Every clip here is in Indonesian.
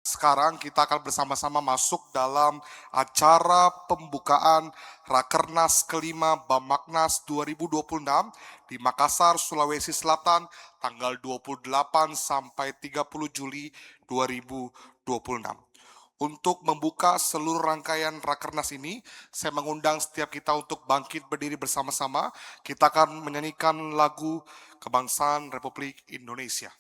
Sekarang kita akan bersama-sama masuk dalam acara pembukaan Rakernas kelima Bamaknas 2026 di Makassar, Sulawesi Selatan, tanggal 28 sampai 30 Juli 2026. Untuk membuka seluruh rangkaian Rakernas ini, saya mengundang setiap kita untuk bangkit berdiri bersama-sama. Kita akan menyanyikan lagu Kebangsaan Republik Indonesia.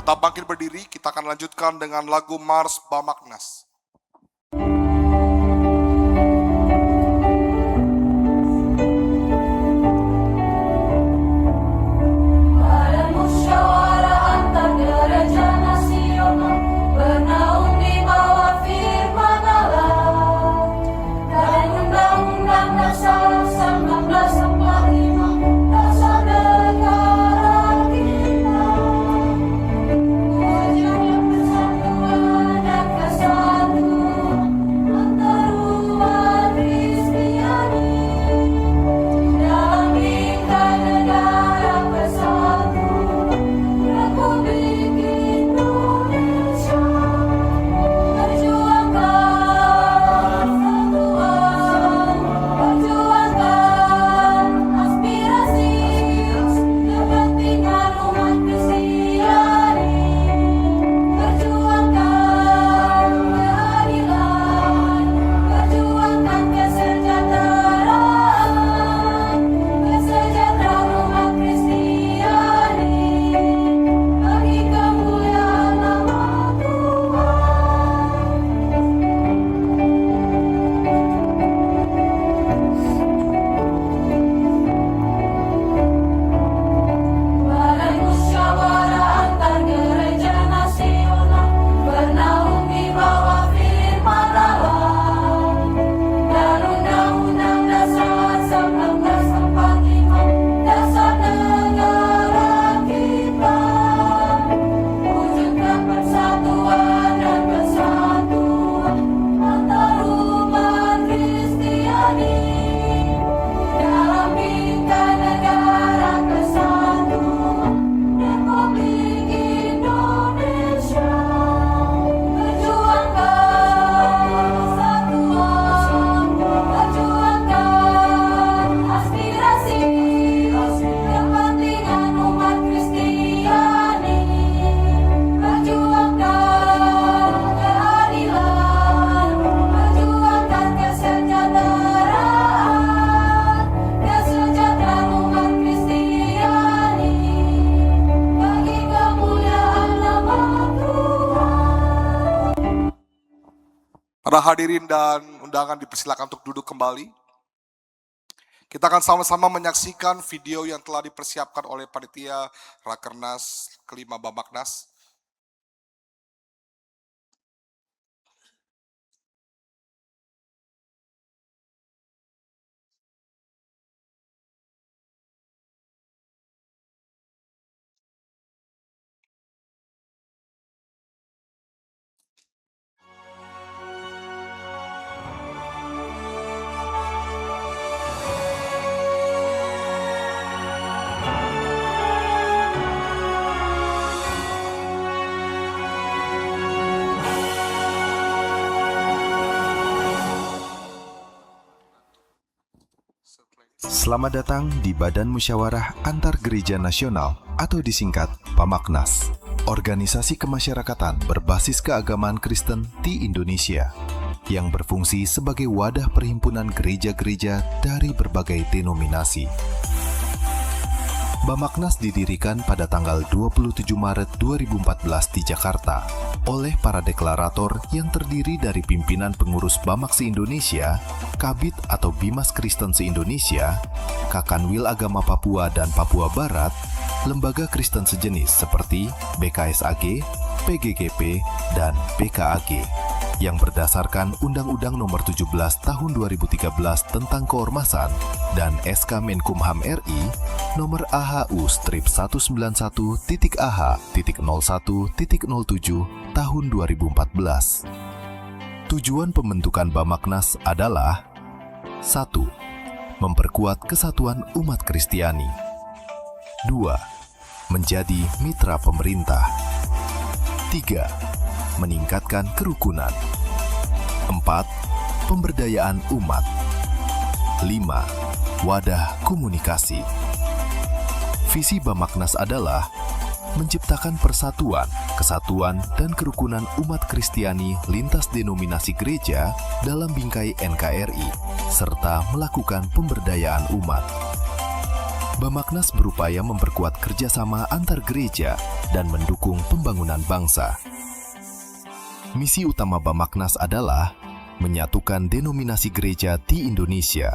Tetap bangkit berdiri, kita akan lanjutkan dengan lagu Mars Bamaknas. Para hadirin dan undangan dipersilakan untuk duduk kembali. Kita akan sama-sama menyaksikan video yang telah dipersiapkan oleh panitia Rakernas kelima Bamaknas. Selamat datang di Badan Musyawarah Antar Gereja Nasional atau disingkat Bamaknas, organisasi kemasyarakatan berbasis keagamaan Kristen di Indonesia yang berfungsi sebagai wadah perhimpunan gereja-gereja dari berbagai denominasi. Bamaknas didirikan pada tanggal 27 Maret 2014 di Jakarta oleh para deklarator yang terdiri dari pimpinan pengurus Bamak se-Indonesia, Kabit atau Bimas Kristen se-Indonesia, Kakanwil Agama Papua dan Papua Barat, lembaga Kristen sejenis seperti BKSAG, PGGP, dan BKAG, yang berdasarkan Undang-Undang Nomor 17 Tahun 2013 tentang Keormasan dan SK Menkumham RI Nomor AHU Strip 191.AH.01.07 Tahun 2014. Tujuan pembentukan Bamaknas adalah 1. Memperkuat kesatuan umat Kristiani. 2. Menjadi mitra pemerintah. 3. Meningkatkan kerukunan. 4. Pemberdayaan umat. 5. Wadah komunikasi. Visi Bamaknas adalah menciptakan persatuan, kesatuan, dan kerukunan umat Kristiani lintas denominasi gereja dalam bingkai NKRI, serta melakukan pemberdayaan umat. Bamaknas berupaya memperkuat kerjasama antar gereja dan mendukung pembangunan bangsa. Misi utama Bamaknas adalah menyatukan denominasi gereja di Indonesia,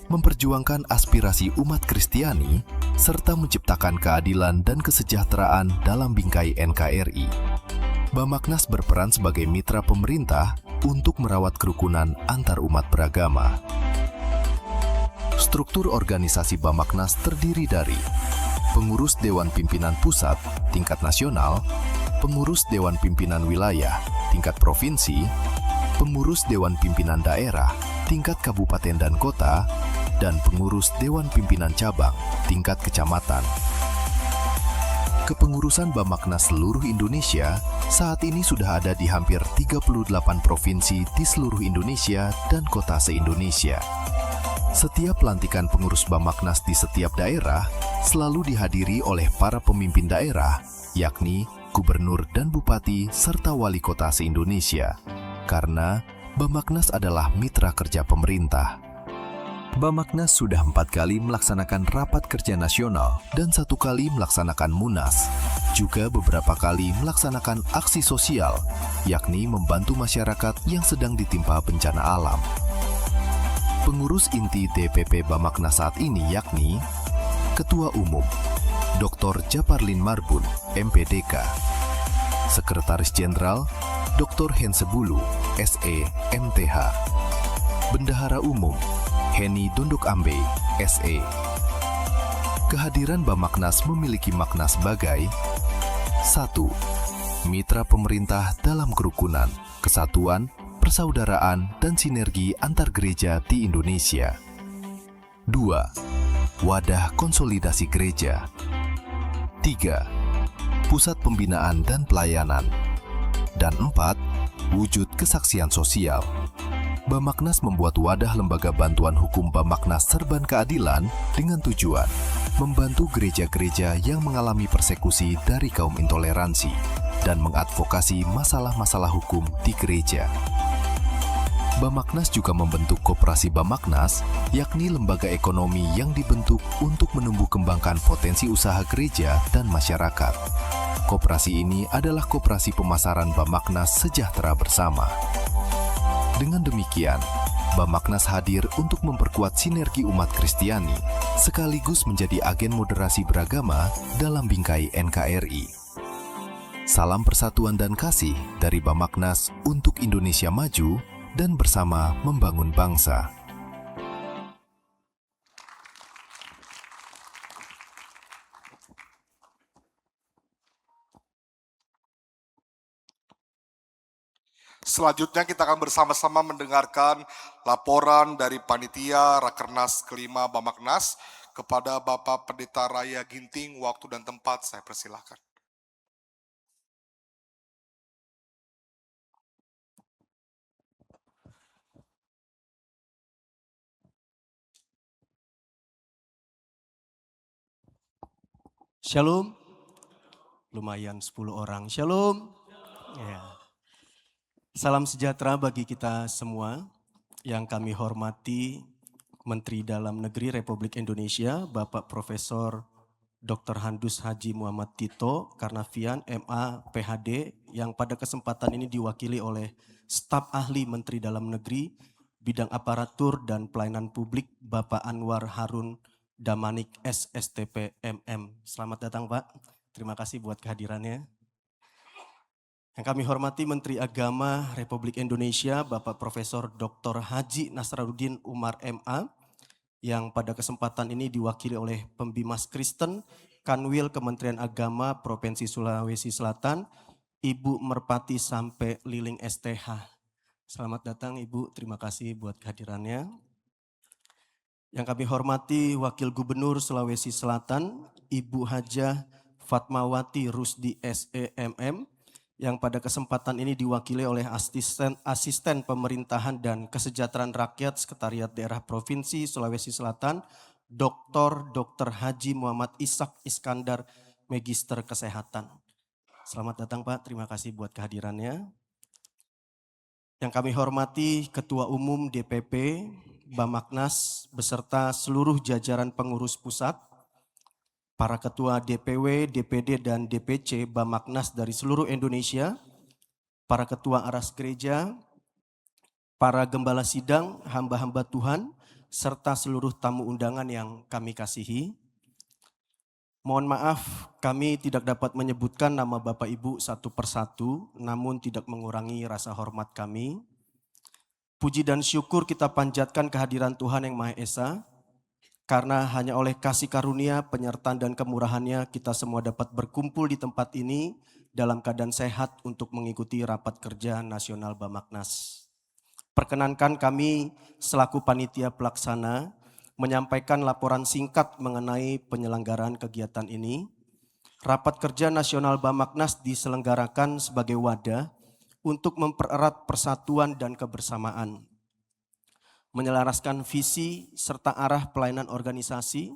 memperjuangkan aspirasi umat Kristiani, serta menciptakan keadilan dan kesejahteraan dalam bingkai NKRI. Bamaknas berperan sebagai mitra pemerintah untuk merawat kerukunan antar umat beragama. Struktur organisasi Bamaknas terdiri dari pengurus Dewan Pimpinan Pusat tingkat nasional, pengurus Dewan Pimpinan Wilayah tingkat provinsi, pengurus Dewan Pimpinan Daerah tingkat kabupaten dan kota, dan pengurus Dewan Pimpinan Cabang tingkat kecamatan. Kepengurusan Bamaknas seluruh Indonesia saat ini sudah ada di hampir 38 provinsi di seluruh Indonesia dan kota se-Indonesia. Setiap pelantikan pengurus Bamaknas di setiap daerah selalu dihadiri oleh para pemimpin daerah, yakni gubernur dan bupati serta wali kota se-Indonesia, karena Bamaknas adalah mitra kerja pemerintah. Bamaknas sudah 4 kali melaksanakan rapat kerja nasional dan 1 kali melaksanakan Munas, juga beberapa kali melaksanakan aksi sosial, yakni membantu masyarakat yang sedang ditimpa bencana alam. Pengurus inti DPP Bamaknas saat ini yakni Ketua Umum Dr. Japarlin Marbun, MPDK, Sekretaris Jenderal Dr. Hensebulu, SE, MTH, Bendahara Umum Heni Dondok Ambe, SE. Kehadiran Bamaknas memiliki makna sebagai 1. Mitra pemerintah dalam kerukunan, kesatuan, persaudaraan, dan sinergi antar gereja di Indonesia. 2. Wadah konsolidasi gereja. 3. Pusat pembinaan dan pelayanan. Dan 4. Wujud kesaksian sosial. Bamaknas membuat wadah lembaga bantuan hukum Bamaknas Serban Keadilan dengan tujuan membantu gereja-gereja yang mengalami persekusi dari kaum intoleransi dan mengadvokasi masalah-masalah hukum di gereja. Bamaknas juga membentuk Koperasi Bamaknas, yakni lembaga ekonomi yang dibentuk untuk menumbuh kembangkan potensi usaha gereja dan masyarakat. Koperasi ini adalah koperasi pemasaran Bamaknas Sejahtera Bersama. Dengan demikian, Bamaknas hadir untuk memperkuat sinergi umat Kristiani, sekaligus menjadi agen moderasi beragama dalam bingkai NKRI. Salam persatuan dan kasih dari Bamaknas untuk Indonesia maju dan bersama membangun bangsa. Selanjutnya kita akan bersama-sama mendengarkan laporan dari Panitia Rakernas kelima Bamaknas kepada Bapak Pendeta Raya Ginting. Waktu dan tempat saya persilahkan. Shalom. Lumayan 10 orang. Shalom. Ya. Salam sejahtera bagi kita semua. Yang kami hormati Menteri Dalam Negeri Republik Indonesia, Bapak Profesor Dr. Handus Haji Muhammad Tito Karnavian, MA, PhD, yang pada kesempatan ini diwakili oleh staf ahli Menteri Dalam Negeri, Bidang Aparatur dan Pelayanan Publik, Bapak Anwar Harun Damanik, SSTP, MM. Selamat datang Pak, terima kasih buat kehadirannya. Yang kami hormati Menteri Agama Republik Indonesia, Bapak Profesor Dr. Haji Nasraruddin Umar MA, yang pada kesempatan ini diwakili oleh Pembimas Kristen, Kanwil Kementerian Agama Provinsi Sulawesi Selatan, Ibu Merpati Sampai Liling STH. Selamat datang Ibu, terima kasih buat kehadirannya. Yang kami hormati Wakil Gubernur Sulawesi Selatan, Ibu Hajah Fatmawati Rusdi SEMM, yang pada kesempatan ini diwakili oleh Asisten Pemerintahan dan Kesejahteraan Rakyat Sekretariat Daerah Provinsi Sulawesi Selatan, Dr. Haji Muhammad Ishak Iskandar, Magister Kesehatan. Selamat datang Pak, terima kasih buat kehadirannya. Yang kami hormati Ketua Umum DPP, Bamaknas, beserta seluruh jajaran pengurus pusat, para ketua DPW, DPD, dan DPC Bamaknas dari seluruh Indonesia, para ketua aras gereja, para gembala sidang, hamba-hamba Tuhan, serta seluruh tamu undangan yang kami kasihi. Mohon maaf, kami tidak dapat menyebutkan nama Bapak Ibu satu persatu, namun tidak mengurangi rasa hormat kami. Puji dan syukur kita panjatkan kehadiran Tuhan Yang Maha Esa, karena hanya oleh kasih karunia, penyertaan dan kemurahannya kita semua dapat berkumpul di tempat ini dalam keadaan sehat untuk mengikuti rapat kerja nasional Bamaknas. Perkenankan kami selaku panitia pelaksana menyampaikan laporan singkat mengenai penyelenggaraan kegiatan ini. Rapat kerja nasional Bamaknas diselenggarakan sebagai wadah untuk mempererat persatuan dan kebersamaan, menyelaraskan visi serta arah pelayanan organisasi,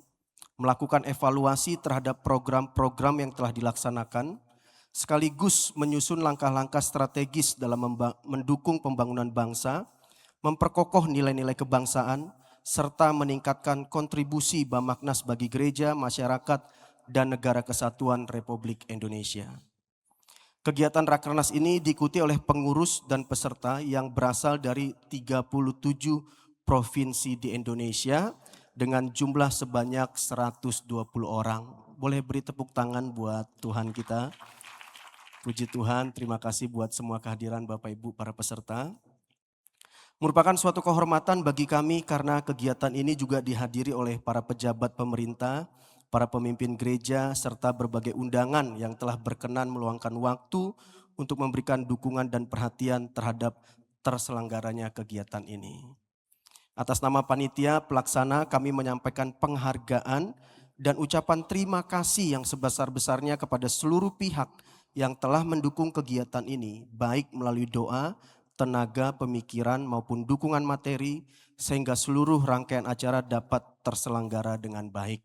melakukan evaluasi terhadap program-program yang telah dilaksanakan, sekaligus menyusun langkah-langkah strategis dalam mendukung pembangunan bangsa, memperkokoh nilai-nilai kebangsaan, serta meningkatkan kontribusi Bamaknas bagi gereja, masyarakat, dan negara kesatuan Republik Indonesia. Kegiatan Rakernas ini diikuti oleh pengurus dan peserta yang berasal dari 37 provinsi di Indonesia dengan jumlah sebanyak 120 orang. Boleh beri tepuk tangan buat Tuhan kita. Puji Tuhan, terima kasih buat semua kehadiran Bapak Ibu para peserta. Merupakan suatu kehormatan bagi kami karena kegiatan ini juga dihadiri oleh para pejabat pemerintah, para pemimpin gereja, serta berbagai undangan yang telah berkenan meluangkan waktu untuk memberikan dukungan dan perhatian terhadap terselenggaranya kegiatan ini. Atas nama panitia pelaksana kami menyampaikan penghargaan dan ucapan terima kasih yang sebesar-besarnya kepada seluruh pihak yang telah mendukung kegiatan ini, baik melalui doa, tenaga, pemikiran maupun dukungan materi, sehingga seluruh rangkaian acara dapat terselenggara dengan baik.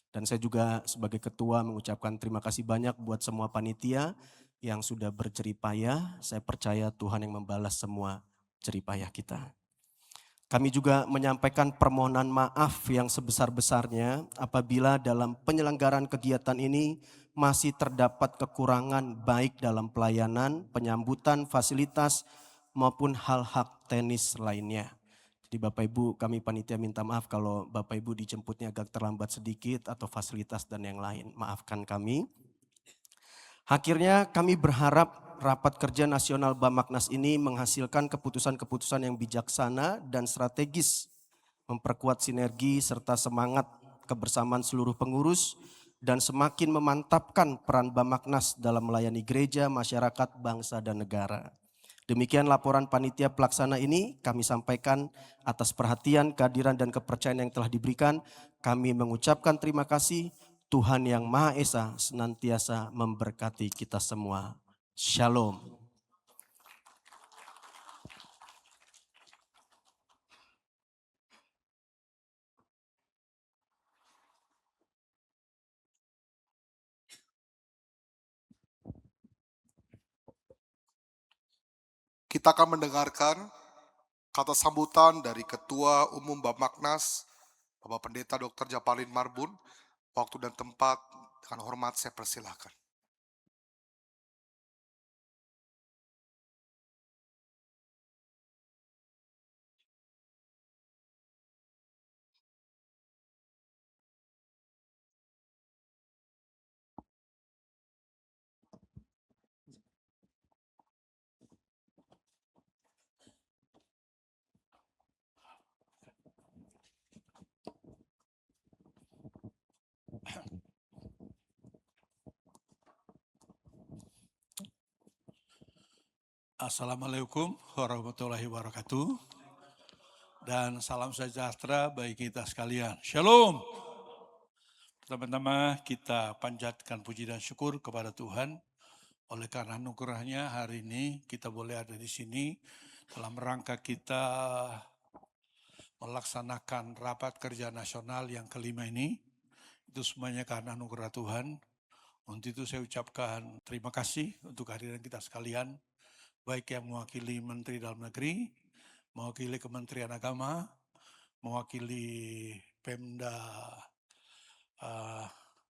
Dan saya juga sebagai ketua mengucapkan terima kasih banyak buat semua panitia yang sudah berjeripayah. Saya percaya Tuhan yang membalas semua jeripayah kita. Kami juga menyampaikan permohonan maaf yang sebesar-besarnya apabila dalam penyelenggaraan kegiatan ini masih terdapat kekurangan baik dalam pelayanan, penyambutan, fasilitas maupun hal-hal teknis lainnya. Jadi Bapak Ibu, kami panitia minta maaf kalau Bapak Ibu dijemputnya agak terlambat sedikit atau fasilitas dan yang lain. Maafkan kami. Akhirnya kami berharap rapat kerja nasional Bamaknas ini menghasilkan keputusan-keputusan yang bijaksana dan strategis, memperkuat sinergi serta semangat kebersamaan seluruh pengurus, dan semakin memantapkan peran Bamaknas dalam melayani gereja, masyarakat, bangsa, dan negara. Demikian laporan panitia pelaksana ini kami sampaikan atas perhatian, kehadiran, dan kepercayaan yang telah diberikan. Kami mengucapkan terima kasih. Tuhan Yang Maha Esa senantiasa memberkati kita semua. Shalom. Kita akan mendengarkan kata sambutan dari Ketua Umum Bapaknas, Bapak Pendeta Dr. Japalin Marbun. Waktu dan tempat dengan hormat saya persilahkan. Assalamualaikum warahmatullahi wabarakatuh. Dan salam sejahtera bagi kita sekalian. Shalom. Pertama-tama kita panjatkan puji dan syukur kepada Tuhan. Oleh karena anugerahnya hari ini kita boleh ada di sini dalam rangka kita melaksanakan rapat kerja nasional yang kelima ini. Itu semuanya karena anugerah Tuhan. Untuk itu saya ucapkan terima kasih untuk kehadiran kita sekalian. Baik yang mewakili Menteri Dalam Negeri, mewakili Kementerian Agama, mewakili Pemda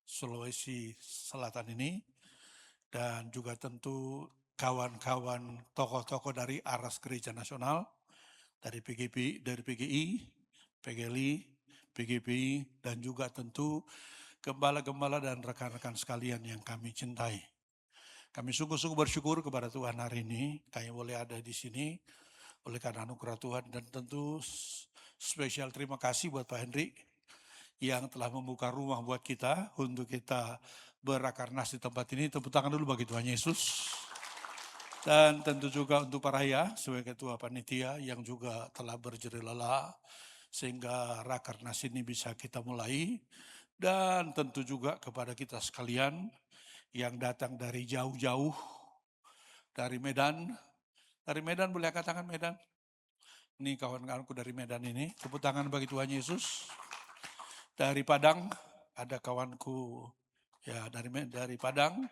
Sulawesi Selatan ini, dan juga tentu kawan-kawan tokoh-tokoh dari Aras Gereja Nasional, dari PGP, dari PGI, PGLI, PGPI, dan juga tentu gembala-gembala dan rekan-rekan sekalian yang kami cintai. Kami sungguh-sungguh bersyukur kepada Tuhan hari ini, kami boleh ada di sini oleh karena anugerah Tuhan, dan tentu spesial terima kasih buat Pak Hendrik yang telah membuka rumah buat kita untuk kita berakarnas di tempat ini. Tepuk tangan dulu bagi Tuhan Yesus. Dan tentu juga untuk Pak Raya sebagai Ketua Panitia yang juga telah berjerih lelah sehingga rakarnas ini bisa kita mulai. Dan tentu juga kepada kita sekalian yang datang dari jauh-jauh, dari Medan. Dari Medan, boleh angkat tangan Medan? Ini kawan-kawanku dari Medan ini. Tepuk tangan bagi Tuhan Yesus. Dari Padang, ada kawanku ya dari Padang.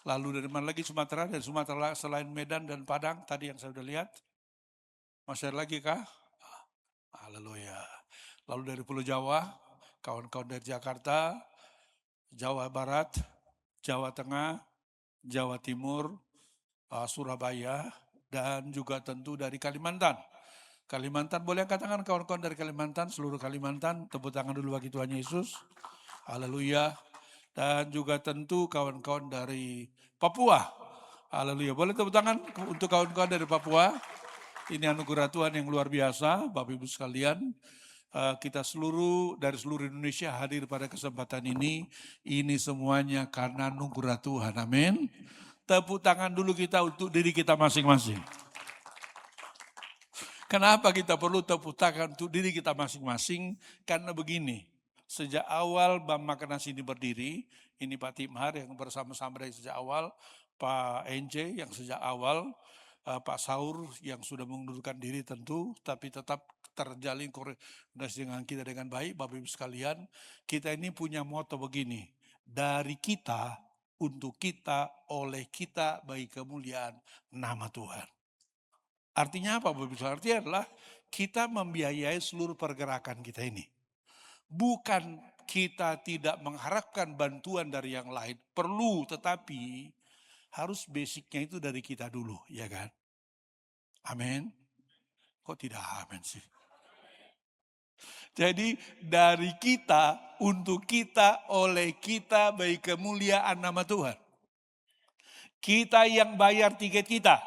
Lalu dari mana lagi? Sumatera. Dari Sumatera selain Medan dan Padang, tadi yang saya sudah lihat. Masih ada lagi kah? Haleluya. Lalu dari Pulau Jawa, kawan-kawan dari Jakarta, Jawa Barat, Jawa Tengah, Jawa Timur, Surabaya, dan juga tentu dari Kalimantan. Kalimantan, boleh angkat tangan kawan-kawan dari Kalimantan, seluruh Kalimantan, tepuk tangan dulu bagi Tuhan Yesus. Haleluya. Dan juga tentu kawan-kawan dari Papua. Haleluya. Boleh tepuk tangan untuk kawan-kawan dari Papua. Ini anugerah Tuhan yang luar biasa, Bapak Ibu sekalian. Kita dari seluruh Indonesia hadir pada kesempatan ini. Ini semuanya karena anugerah Tuhan. Amin. Tepuk tangan dulu kita untuk diri kita masing-masing. Kenapa kita perlu tepuk tangan untuk diri kita masing-masing? Karena begini, sejak awal Bapaknas ini berdiri, ini Pak Timhar yang bersama-sama dari sejak awal, Pak Ence yang sejak awal, Pak Saur yang sudah mengundurkan diri tentu, tapi tetap terjalin koordinasi dengan kita dengan baik. Bapak Ibu sekalian, kita ini punya moto begini, dari kita, untuk kita, oleh kita, bagi kemuliaan nama Tuhan. Artinya apa Bapak Ibu? Artinya adalah kita membiayai seluruh pergerakan kita ini. Bukan kita tidak mengharapkan bantuan dari yang lain. Perlu, tetapi harus basicnya itu dari kita dulu, ya kan? Amin. Kok tidak amin sih? Jadi dari kita, untuk kita, oleh kita, bagi kemuliaan nama Tuhan. Kita yang bayar tiket kita.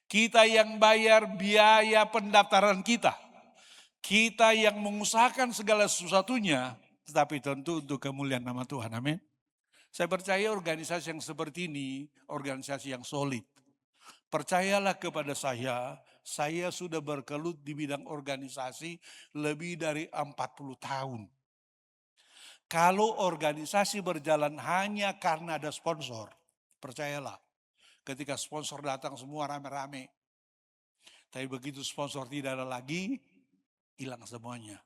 Kita yang bayar biaya pendaftaran kita. Kita yang mengusahakan segala sesuatunya, tetapi tentu untuk kemuliaan nama Tuhan. Amin. Saya percaya organisasi yang seperti ini, organisasi yang solid. Percayalah kepada saya sudah bergelut di bidang organisasi lebih dari 40 tahun. Kalau organisasi berjalan hanya karena ada sponsor, percayalah. Ketika sponsor datang semua rame-rame. Tapi begitu sponsor tidak ada lagi, hilang semuanya.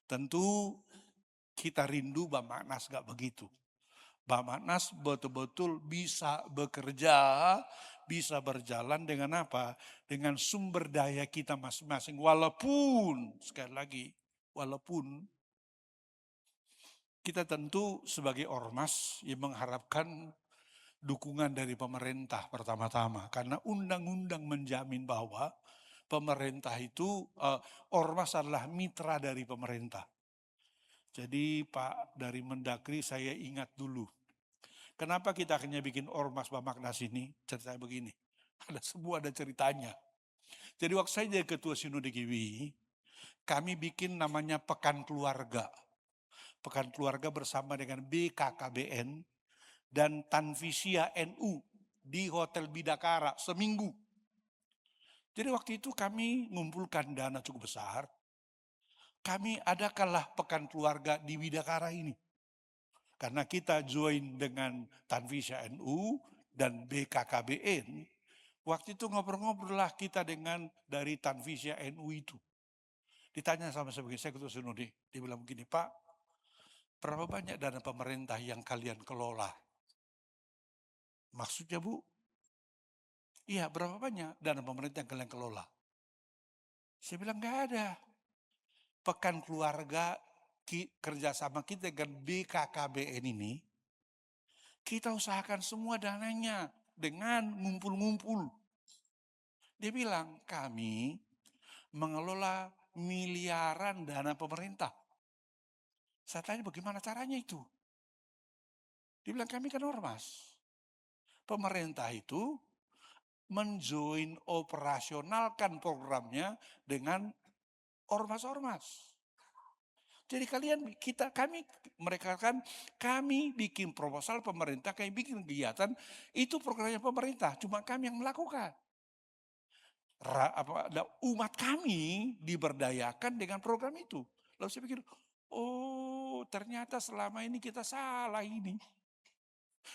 Tentu kita rindu Bapaknas gak begitu. Bapaknas betul-betul bisa bekerja bisa berjalan dengan apa? Dengan sumber daya kita masing-masing. Walaupun, sekali lagi, walaupun kita tentu sebagai ormas yang mengharapkan dukungan dari pemerintah pertama-tama. Karena undang-undang menjamin bahwa pemerintah itu, ormas adalah mitra dari pemerintah. Jadi Pak dari Mendagri saya ingat dulu. Kenapa kita akhirnya bikin ormas Bamaknas ini? Ceritanya begini. Ada ceritanya. Jadi waktu saya jadi ketua Sinode GWI, kami bikin namanya Pekan Keluarga. Pekan Keluarga bersama dengan BKKBN dan Tanfisia NU di Hotel Bidakara seminggu. Jadi waktu itu kami ngumpulkan dana cukup besar. Kami adakanlah Pekan Keluarga di Bidakara ini. Karena kita join dengan Tanfisia NU dan BKKBN, waktu itu ngobrol-ngobrol lah kita dengan dari Tanfisia NU itu. Ditanya sama sebagai saya ketua Sinode, dia bilang begini, Pak, berapa banyak dana pemerintah yang kalian kelola? Maksudnya Bu? Iya, berapa banyak dana pemerintah yang kalian kelola? Saya bilang nggak ada. Pekan Keluarga kerjasama kita dengan BKKBN ini, kita usahakan semua dananya dengan ngumpul-ngumpul. Dia bilang, kami mengelola miliaran dana pemerintah. Saya tanya bagaimana caranya itu? Dia bilang, kami kan ormas. Pemerintah itu menjoin operasionalkan programnya dengan ormas-ormas. Jadi mereka kan kami bikin proposal pemerintah, kami bikin kegiatan, itu programnya pemerintah, cuma kami yang melakukan. Umat kami diberdayakan dengan program itu. Lalu saya pikir, oh ternyata selama ini kita salah ini.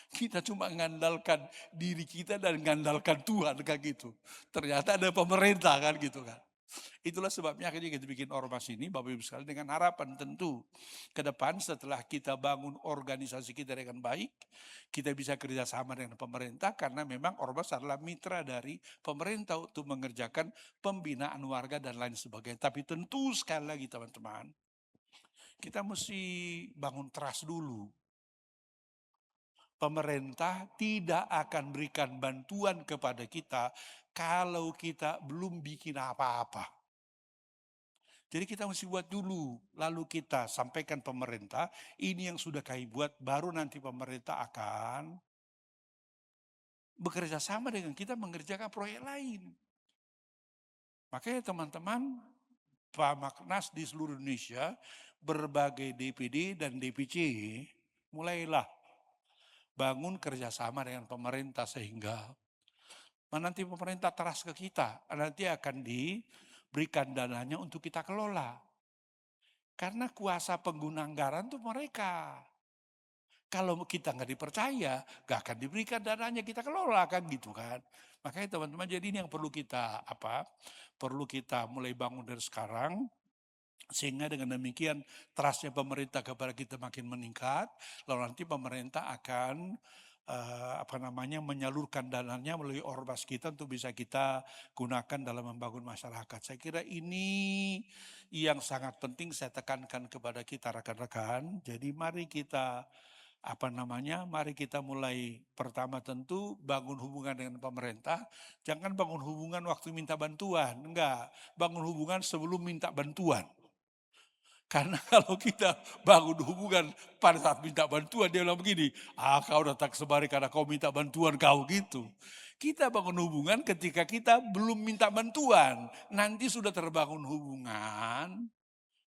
Kita cuma mengandalkan diri kita dan mengandalkan Tuhan kan gitu. Ternyata ada pemerintah kan gitu kan. Itulah sebabnya akhirnya kita bikin ormas ini Bapak Ibu sekalian dengan harapan tentu ke depan setelah kita bangun organisasi kita dengan baik, kita bisa kerjasama dengan pemerintah karena memang ormas adalah mitra dari pemerintah untuk mengerjakan pembinaan warga dan lain sebagainya. Tapi tentu sekali lagi teman-teman, kita mesti bangun trust dulu. Pemerintah tidak akan berikan bantuan kepada kita kalau kita belum bikin apa-apa. Jadi kita mesti buat dulu, lalu kita sampaikan pemerintah, ini yang sudah kami buat, baru nanti pemerintah akan bekerja sama dengan kita mengerjakan proyek lain. Makanya teman-teman, Bamaknas di seluruh Indonesia, berbagai DPD dan DPC, mulailah bangun kerjasama dengan pemerintah sehingga nanti pemerintah trust ke kita, nanti akan diberikan dananya untuk kita kelola. Karena kuasa pengguna anggaran itu mereka. Kalau kita nggak dipercaya, nggak akan diberikan dananya, kita kelola kan gitu kan. Makanya teman-teman, jadi ini yang perlu kita perlu kita mulai bangun dari sekarang. Sehingga dengan demikian trustnya pemerintah kepada kita makin meningkat, lalu nanti pemerintah akan menyalurkan dananya melalui ormas kita untuk bisa kita gunakan dalam membangun masyarakat. Saya kira ini yang sangat penting saya tekankan kepada kita rekan-rekan. Jadi mari kita mari kita mulai pertama tentu bangun hubungan dengan pemerintah. Jangan bangun hubungan waktu minta bantuan, enggak. Bangun hubungan sebelum minta bantuan. Karena kalau kita bangun hubungan pada saat minta bantuan, dia bilang begini, kau datang kemari karena kau minta bantuan kau gitu. Kita bangun hubungan ketika kita belum minta bantuan. Nanti sudah terbangun hubungan,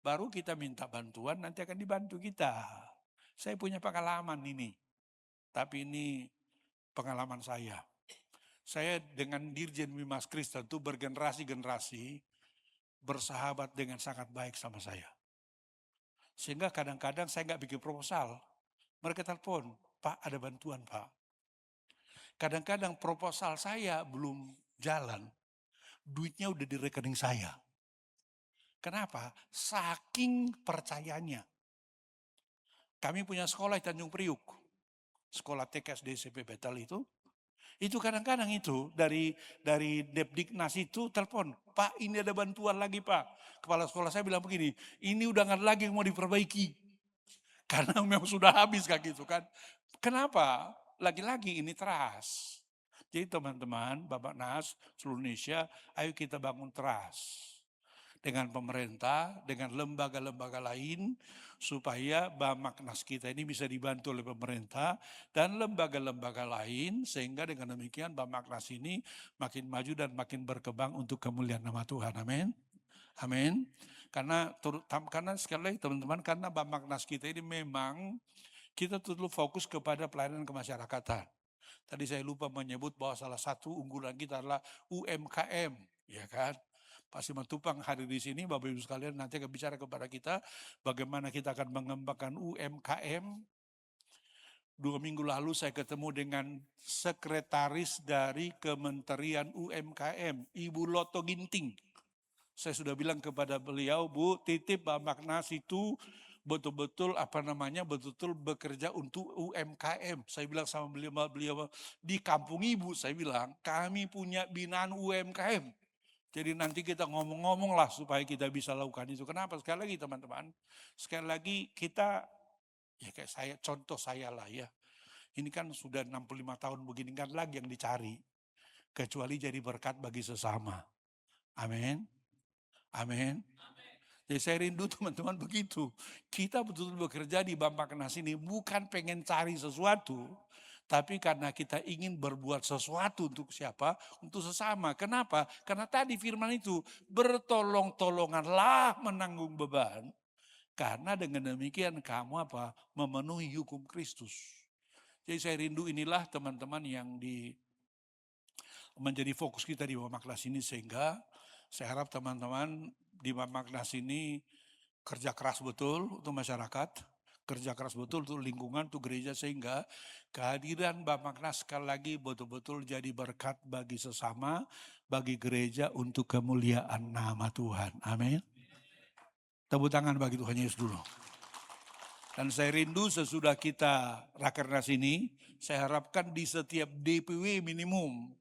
baru kita minta bantuan, nanti akan dibantu kita. Saya punya pengalaman ini, tapi ini pengalaman saya. Saya dengan Dirjen Wimas Kristen itu bergenerasi-generasi bersahabat dengan sangat baik sama saya. Sehingga kadang-kadang saya nggak bikin proposal. Mereka telepon, Pak ada bantuan Pak. Kadang-kadang proposal saya belum jalan. Duitnya udah di rekening saya. Kenapa? Saking percayanya. Kami punya sekolah di Tanjung Priuk. Sekolah TK SD SMP Betel itu. Itu kadang-kadang itu dari Depdiknas itu telepon, Pak ini ada bantuan lagi Pak. Kepala sekolah saya bilang begini, ini udah nggak ada lagi yang mau diperbaiki. Karena memang sudah habis kayak gitu kan. Kenapa? Lagi-lagi ini trust. Jadi teman-teman, Bapak Nas, seluruh Indonesia, ayo kita bangun trust. Dengan pemerintah, dengan lembaga-lembaga lain, supaya Bamaknas kita ini bisa dibantu oleh pemerintah dan lembaga-lembaga lain, sehingga dengan demikian Bamaknas ini makin maju dan makin berkembang untuk kemuliaan nama Tuhan. Amin. Amin. Karena sekali lagi teman-teman, karena Bamaknas kita ini memang kita terlalu fokus kepada pelayanan kemasyarakatan. Tadi saya lupa menyebut bahwa salah satu unggulan kita adalah UMKM, ya kan? Pak Simatupang hadir di sini, Bapak Ibu sekalian nanti akan bicara kepada kita bagaimana kita akan mengembangkan UMKM. 2 minggu lalu saya ketemu dengan sekretaris dari Kementerian UMKM, Ibu Loto Ginting. Saya sudah bilang kepada beliau, Bu, titip Bamaknas itu betul-betul betul-betul bekerja untuk UMKM. Saya bilang sama beliau di kampung ibu, saya bilang kami punya binaan UMKM. Jadi nanti kita ngomong-ngomong lah supaya kita bisa lakukan itu. Kenapa? Sekali lagi teman-teman, sekali lagi kita, ya kayak saya, contoh saya lah ya. Ini kan sudah 65 tahun begini kan lagi yang dicari. Kecuali jadi berkat bagi sesama. Amin. Amin. Jadi saya rindu teman-teman begitu. Kita betul-betul bekerja di Bamaknas ini bukan pengen cari sesuatu. Tapi karena kita ingin berbuat sesuatu untuk siapa? Untuk sesama. Kenapa? Karena tadi firman itu, bertolong-tolonganlah menanggung beban. Karena dengan demikian kamu apa? Memenuhi hukum Kristus. Jadi saya rindu inilah teman-teman yang menjadi fokus kita di Bamaknas ini, sehingga saya harap teman-teman di Bamaknas ini kerja keras betul untuk masyarakat, kerja keras betul untuk lingkungan, untuk gereja, sehingga kehadiran Bamaknas sekali lagi betul-betul jadi berkat bagi sesama, bagi gereja untuk kemuliaan nama Tuhan. Amin. Tepuk tangan bagi Tuhan Yesus dulu. Dan saya rindu sesudah kita Rakernas ini, saya harapkan di setiap DPW minimum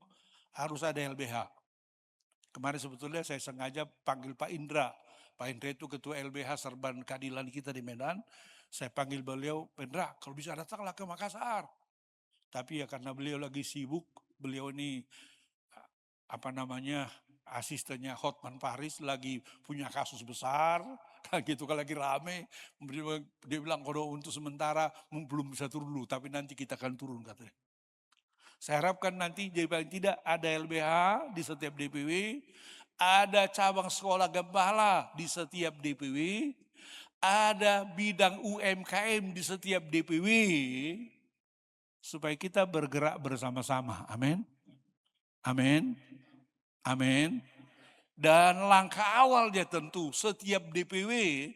harus ada LBH. Kemarin sebetulnya saya sengaja panggil Pak Indra. Pak Indra itu ketua LBH Serban Keadilan kita di Medan. Saya panggil beliau, Pak Indra kalau bisa datanglah ke Makassar. Tapi ya karena beliau lagi sibuk, beliau ini asistennya Hotman Paris lagi punya kasus besar. Kan gitu kalau lagi rame. Dia bilang kalau untuk sementara belum bisa turun dulu, tapi nanti kita akan turun katanya. Saya harapkan nanti jadi paling tidak ada LBH di setiap DPW, ada cabang sekolah gembala di setiap DPW, ada bidang UMKM di setiap DPW, supaya kita bergerak bersama-sama. Amin. Amin. Amin. Dan langkah awalnya tentu setiap DPW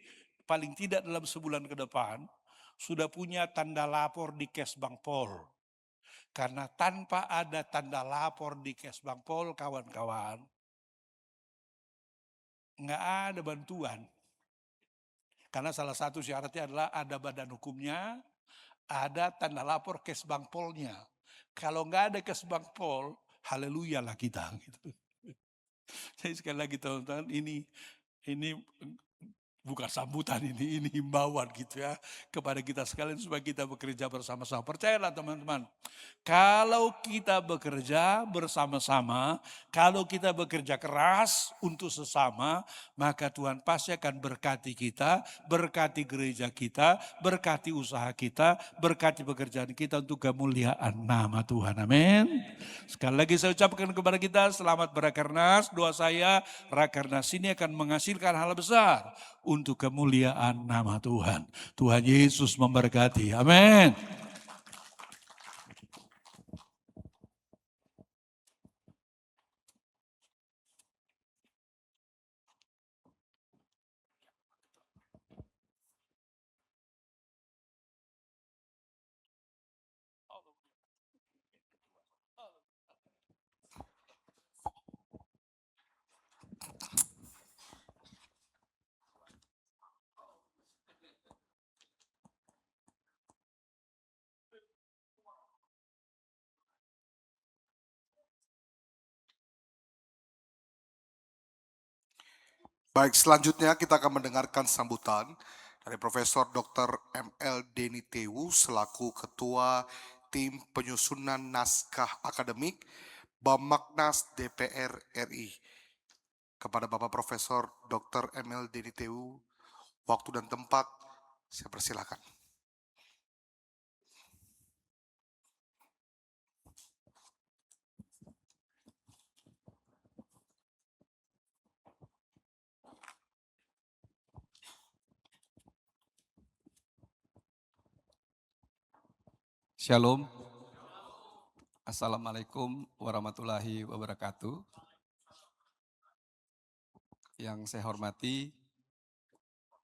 paling tidak dalam sebulan ke depan sudah punya tanda lapor di Kesbang Pol. Karena tanpa ada tanda lapor di Kesbang Pol, kawan-kawan, nggak ada bantuan. Karena salah satu syaratnya adalah ada badan hukumnya, ada tanda lapor Kesbang Polnya. Kalau nggak ada Kesbang Pol, haleluya lah kita. Gitu. Jadi sekali lagi teman-teman, ini bukan sambutan, ini himbauan gitu ya kepada kita sekalian supaya kita bekerja bersama-sama. Percayalah teman-teman, kalau kita bekerja bersama-sama, kalau kita bekerja keras untuk sesama, maka Tuhan pasti akan berkati kita, berkati gereja kita, berkati usaha kita, berkati pekerjaan kita untuk kemuliaan nama Tuhan. Amin. Sekali lagi saya ucapkan kepada kita, selamat Rakernas. Doa saya, Rakernas ini akan menghasilkan hal besar untuk kemuliaan nama Tuhan. Tuhan Yesus memberkati. Amin. Baik, selanjutnya kita akan mendengarkan sambutan dari Profesor Dr. ML Deni Tewu selaku Ketua Tim Penyusunan Naskah Akademik Bamaknas DPR RI. Kepada Bapak Profesor Dr. ML Deni Tewu, waktu dan tempat saya persilakan. Shalom. Assalamualaikum warahmatullahi wabarakatuh. Yang saya hormati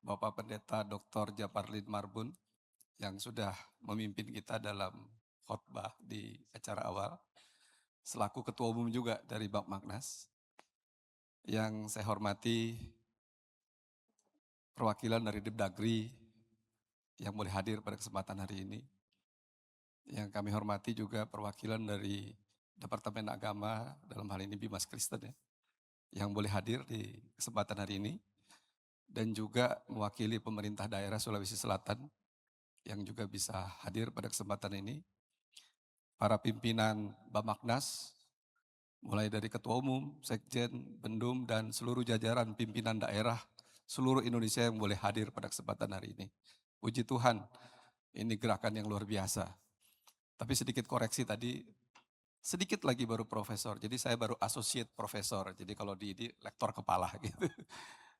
Bapak Pendeta Dr. Japarlin Marbun yang sudah memimpin kita dalam khotbah di acara awal, selaku Ketua Umum juga dari Bamaknas. Yang saya hormati perwakilan dari Depdagri yang boleh hadir pada kesempatan hari ini. Yang kami hormati juga perwakilan dari Departemen Agama, dalam hal ini Bimas Kristen ya, yang boleh hadir di kesempatan hari ini. Dan juga mewakili pemerintah daerah Sulawesi Selatan yang juga bisa hadir pada kesempatan ini. Para pimpinan Bamaknas, mulai dari Ketua Umum, Sekjen, Bendum, dan seluruh jajaran pimpinan daerah seluruh Indonesia yang boleh hadir pada kesempatan hari ini. Puji Tuhan, ini gerakan yang luar biasa. Tapi sedikit koreksi tadi, sedikit lagi baru profesor, jadi saya baru associate profesor, jadi kalau di lektor kepala gitu.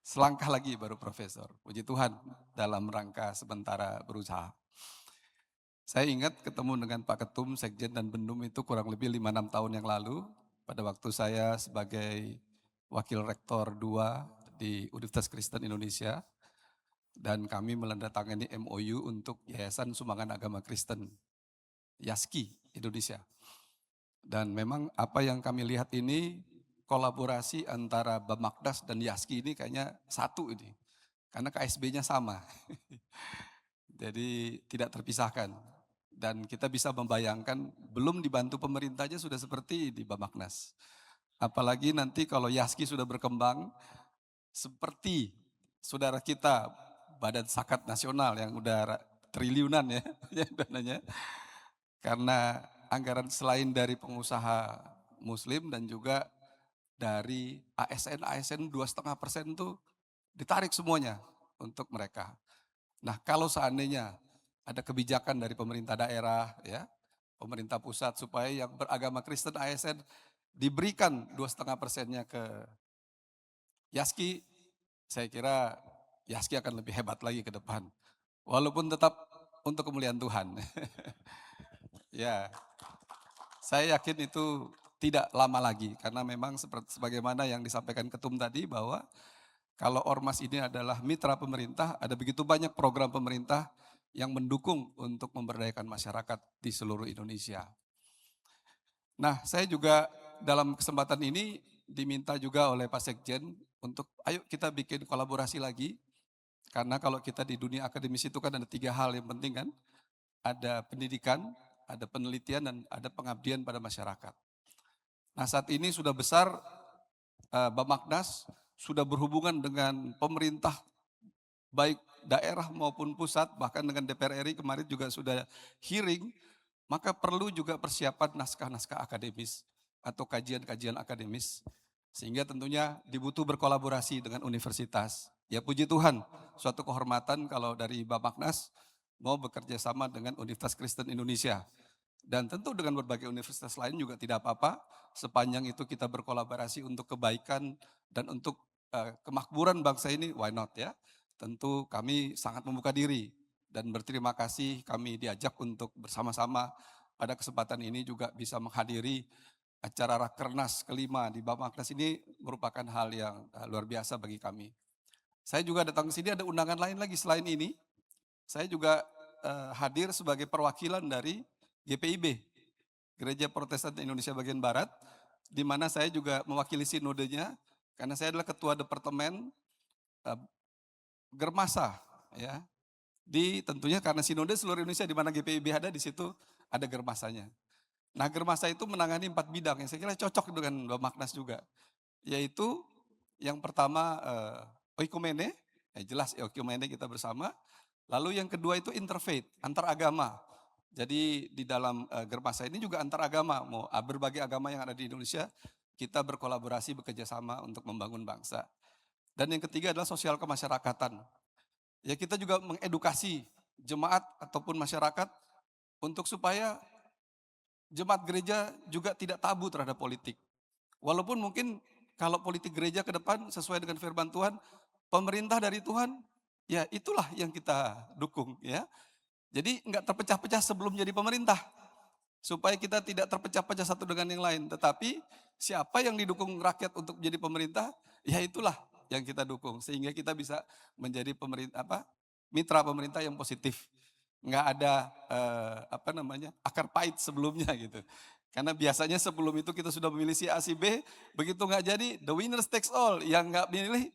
Selangkah lagi baru profesor, puji Tuhan dalam rangka sementara berusaha. Saya ingat ketemu dengan Pak Ketum, Sekjen dan Bendum itu kurang lebih 5-6 tahun yang lalu, pada waktu saya sebagai Wakil Rektor 2 di Universitas Kristen Indonesia, dan kami menandatangani MOU untuk Yayasan Sumbangan Agama Kristen YASKI Indonesia. Dan memang apa yang kami lihat ini kolaborasi antara Bamaknas dan YASKI ini kayaknya satu ini. Karena KSB-nya sama. Jadi tidak terpisahkan. Dan kita bisa membayangkan belum dibantu pemerintah aja sudah seperti di Bamaknas. Apalagi nanti kalau YASKI sudah berkembang seperti saudara kita Badan Zakat Nasional yang udah triliunan ya dananya. Karena anggaran selain dari pengusaha muslim dan juga dari ASN 2,5% itu ditarik semuanya untuk mereka. Nah kalau seandainya ada kebijakan dari pemerintah daerah, ya, pemerintah pusat supaya yang beragama Kristen ASN diberikan 2,5%-nya ke YASKI, saya kira YASKI akan lebih hebat lagi ke depan. Walaupun tetap untuk kemuliaan Tuhan. Ya, saya yakin itu tidak lama lagi karena memang seperti sebagaimana yang disampaikan Ketum tadi bahwa kalau Ormas ini adalah mitra pemerintah, ada begitu banyak program pemerintah yang mendukung untuk memberdayakan masyarakat di seluruh Indonesia. Nah, saya juga dalam kesempatan ini diminta juga oleh Pak Sekjen untuk ayo kita bikin kolaborasi lagi. Karena kalau kita di dunia akademis itu kan ada 3 hal yang penting kan. Ada pendidikan, ada penelitian, dan ada pengabdian pada masyarakat. Nah saat ini sudah besar Bamaknas sudah berhubungan dengan pemerintah baik daerah maupun pusat, bahkan dengan DPR RI kemarin juga sudah hearing, maka perlu juga persiapan naskah-naskah akademis atau kajian-kajian akademis. Sehingga tentunya dibutuh berkolaborasi dengan universitas. Ya puji Tuhan, suatu kehormatan kalau dari Bamaknas mau bekerja sama dengan Universitas Kristen Indonesia. Dan tentu dengan berbagai universitas lain juga tidak apa-apa, sepanjang itu kita berkolaborasi untuk kebaikan dan untuk kemakmuran bangsa ini, why not ya. Tentu kami sangat membuka diri dan berterima kasih kami diajak untuk bersama-sama pada kesempatan ini juga bisa menghadiri acara Rakernas kelima di Bamaknas ini merupakan hal yang luar biasa bagi kami. Saya juga datang ke sini ada undangan lain lagi selain ini. Saya juga hadir sebagai perwakilan dari GPIB, Gereja Protestan Indonesia Bagian Barat, di mana saya juga mewakili sinodenya, karena saya adalah ketua departemen Germasa, ya. Tentunya karena sinode seluruh Indonesia di mana GPIB ada, di situ ada Germasanya. Nah Germasa itu menangani 4 bidang yang saya kira cocok dengan Bamaknas juga, yaitu yang pertama oikumene, jelas oikumene kita bersama. Lalu yang kedua itu interfaith, antar agama. Jadi di dalam Germasa ini juga antar agama, berbagai agama yang ada di Indonesia, kita berkolaborasi, bekerja sama untuk membangun bangsa. Dan yang ketiga adalah sosial kemasyarakatan. Ya kita juga mengedukasi jemaat ataupun masyarakat untuk supaya jemaat gereja juga tidak tabu terhadap politik. Walaupun mungkin kalau politik gereja ke depan sesuai dengan firman Tuhan, pemerintah dari Tuhan, ya itulah yang kita dukung ya. Jadi nggak terpecah-pecah sebelum jadi pemerintah. Supaya kita tidak terpecah-pecah satu dengan yang lain. Tetapi siapa yang didukung rakyat untuk menjadi pemerintah, ya itulah yang kita dukung. Sehingga kita bisa menjadi pemerintah mitra pemerintah yang positif. Nggak ada akar pahit sebelumnya gitu. Karena biasanya sebelum itu kita sudah memilih si A, si B, begitu nggak jadi, the winners takes all. Yang nggak milih,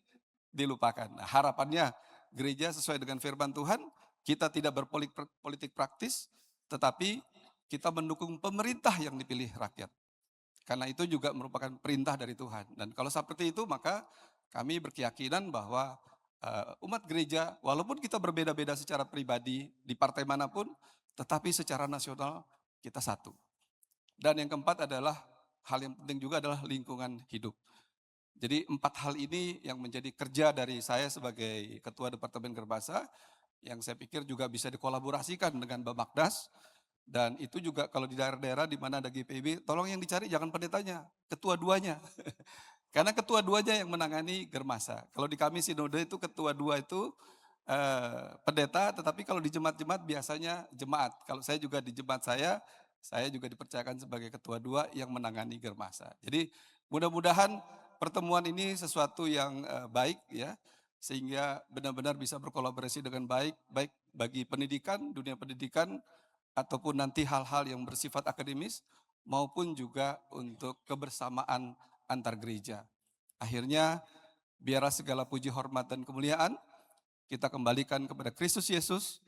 dilupakan. Nah, harapannya gereja sesuai dengan firman Tuhan, kita tidak berpolitik praktis, tetapi kita mendukung pemerintah yang dipilih rakyat. Karena itu juga merupakan perintah dari Tuhan. Dan kalau seperti itu maka kami berkeyakinan bahwa umat gereja walaupun kita berbeda-beda secara pribadi di partai manapun, tetapi secara nasional kita satu. Dan yang keempat adalah hal yang penting juga adalah lingkungan hidup. Jadi 4 hal ini yang menjadi kerja dari saya sebagai Ketua Departemen Gerbasa, yang saya pikir juga bisa dikolaborasikan dengan Bamaknas. Dan itu juga kalau di daerah-daerah di mana ada GPIB, tolong yang dicari jangan pendetanya, ketua duanya. Karena ketua duanya yang menangani Germasa. Kalau di kami sinode itu ketua dua itu pendeta, tetapi kalau di jemaat-jemaat biasanya jemaat. Kalau saya juga di jemaat saya juga dipercayakan sebagai ketua dua yang menangani Germasa. Jadi mudah-mudahan pertemuan ini sesuatu yang baik ya, sehingga benar-benar bisa berkolaborasi dengan baik bagi pendidikan, dunia pendidikan, ataupun nanti hal-hal yang bersifat akademis, maupun juga untuk kebersamaan antar gereja. Akhirnya, biarlah segala puji hormat dan kemuliaan kita kembalikan kepada Kristus Yesus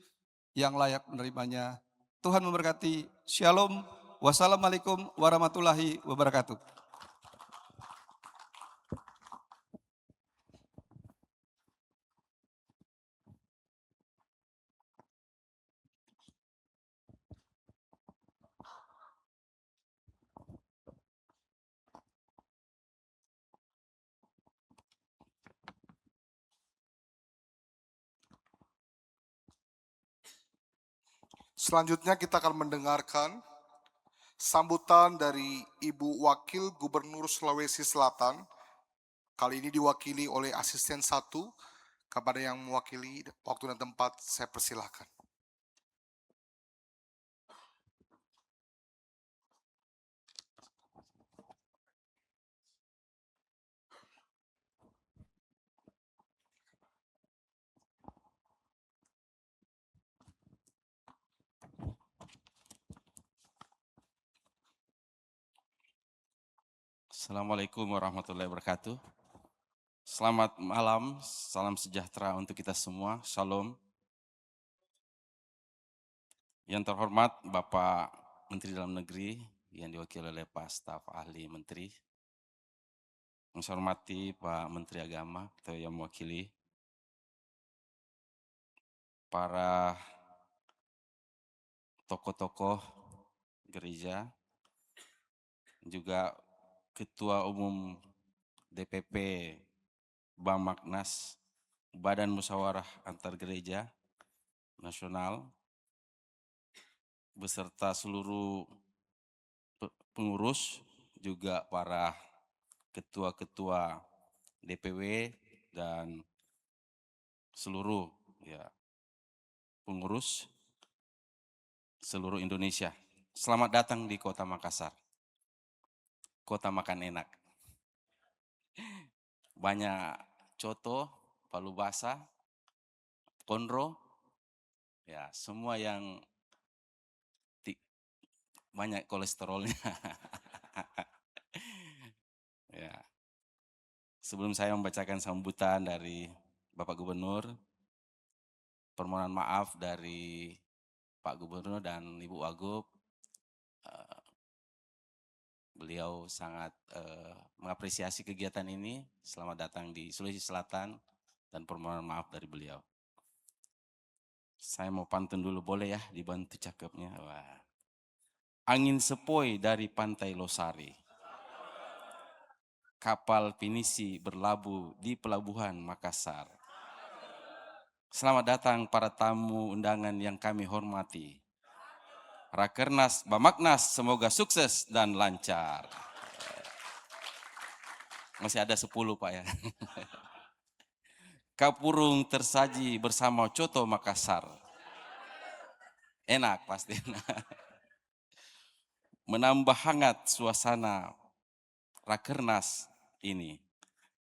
yang layak menerimanya. Tuhan memberkati. Shalom. Wassalamualaikum warahmatullahi wabarakatuh. Selanjutnya kita akan mendengarkan sambutan dari Ibu Wakil Gubernur Sulawesi Selatan. Kali ini diwakili oleh asisten 1. Kepada yang mewakili waktu dan tempat, saya persilahkan. Assalamualaikum warahmatullahi wabarakatuh. Selamat malam, salam sejahtera untuk kita semua, shalom. Yang terhormat Bapak Menteri Dalam Negeri yang diwakili oleh Pak Staf Ahli Menteri. Yang saya hormati Pak Menteri Agama atau yang mewakili para tokoh-tokoh gereja, juga Ketua Umum DPP Bamaknas, Badan Musyawarah Antar Gereja Nasional, beserta seluruh pengurus, juga para ketua-ketua DPW dan seluruh pengurus seluruh Indonesia. Selamat datang di Kota Makassar. Kota makan enak. Banyak coto, palu basah, konro, ya semua yang banyak kolesterolnya. Ya. Sebelum saya membacakan sambutan dari Bapak Gubernur, permohonan maaf dari Pak Gubernur dan Ibu Wagub. Beliau sangat mengapresiasi kegiatan ini. Selamat datang di Sulawesi Selatan. dan permohonan maaf dari beliau. Saya mau pantun dulu, boleh ya dibantu cakepnya? Wah. Angin sepoi dari pantai Losari, kapal pinisi berlabuh di pelabuhan Makassar. Selamat datang para tamu undangan yang kami hormati. Rakernas Bamaknas semoga sukses dan lancar. Masih ada 10 Pak ya. Kapurung tersaji bersama Coto Makassar. Enak pasti. Menambah hangat suasana Rakernas ini.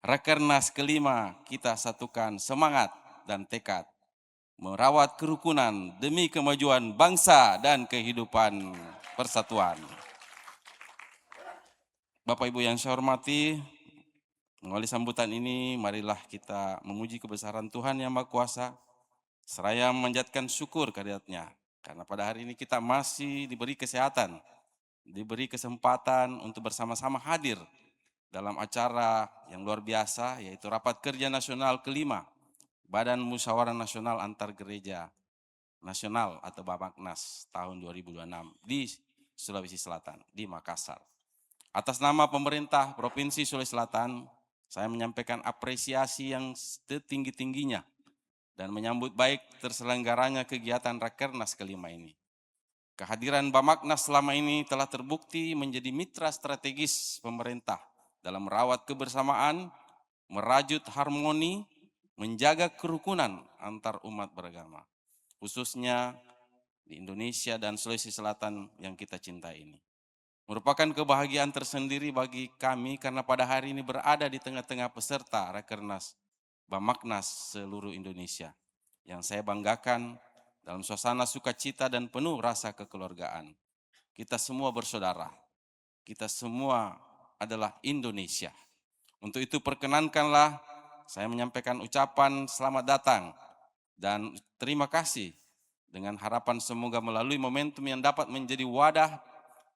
Rakernas kelima kita satukan semangat dan tekad. Merawat kerukunan demi kemajuan bangsa dan kehidupan persatuan. Bapak Ibu yang saya hormati, melalui sambutan ini marilah kita memuji kebesaran Tuhan Yang Maha Kuasa, seraya memanjatkan syukur kehadirat-Nya. Karena pada hari ini kita masih diberi kesehatan, diberi kesempatan untuk bersama-sama hadir dalam acara yang luar biasa, yaitu Rapat Kerja Nasional kelima Badan Musyawarah Nasional Antar Gereja Nasional atau Bamaknas tahun 2026 di Sulawesi Selatan, di Makassar. Atas nama pemerintah Provinsi Sulawesi Selatan, saya menyampaikan apresiasi yang setinggi-tingginya dan menyambut baik terselenggaranya kegiatan Rakernas kelima ini. Kehadiran Bamaknas selama ini telah terbukti menjadi mitra strategis pemerintah dalam merawat kebersamaan, merajut harmoni, menjaga kerukunan antar umat beragama, khususnya di Indonesia dan Sulawesi Selatan yang kita cintai ini. Merupakan kebahagiaan tersendiri bagi kami karena pada hari ini berada di tengah-tengah peserta Rakernas Bamaknas seluruh Indonesia yang saya banggakan dalam suasana sukacita dan penuh rasa kekeluargaan. Kita semua bersaudara, kita semua adalah Indonesia. Untuk itu perkenankanlah saya menyampaikan ucapan selamat datang dan terima kasih dengan harapan semoga melalui momentum yang dapat menjadi wadah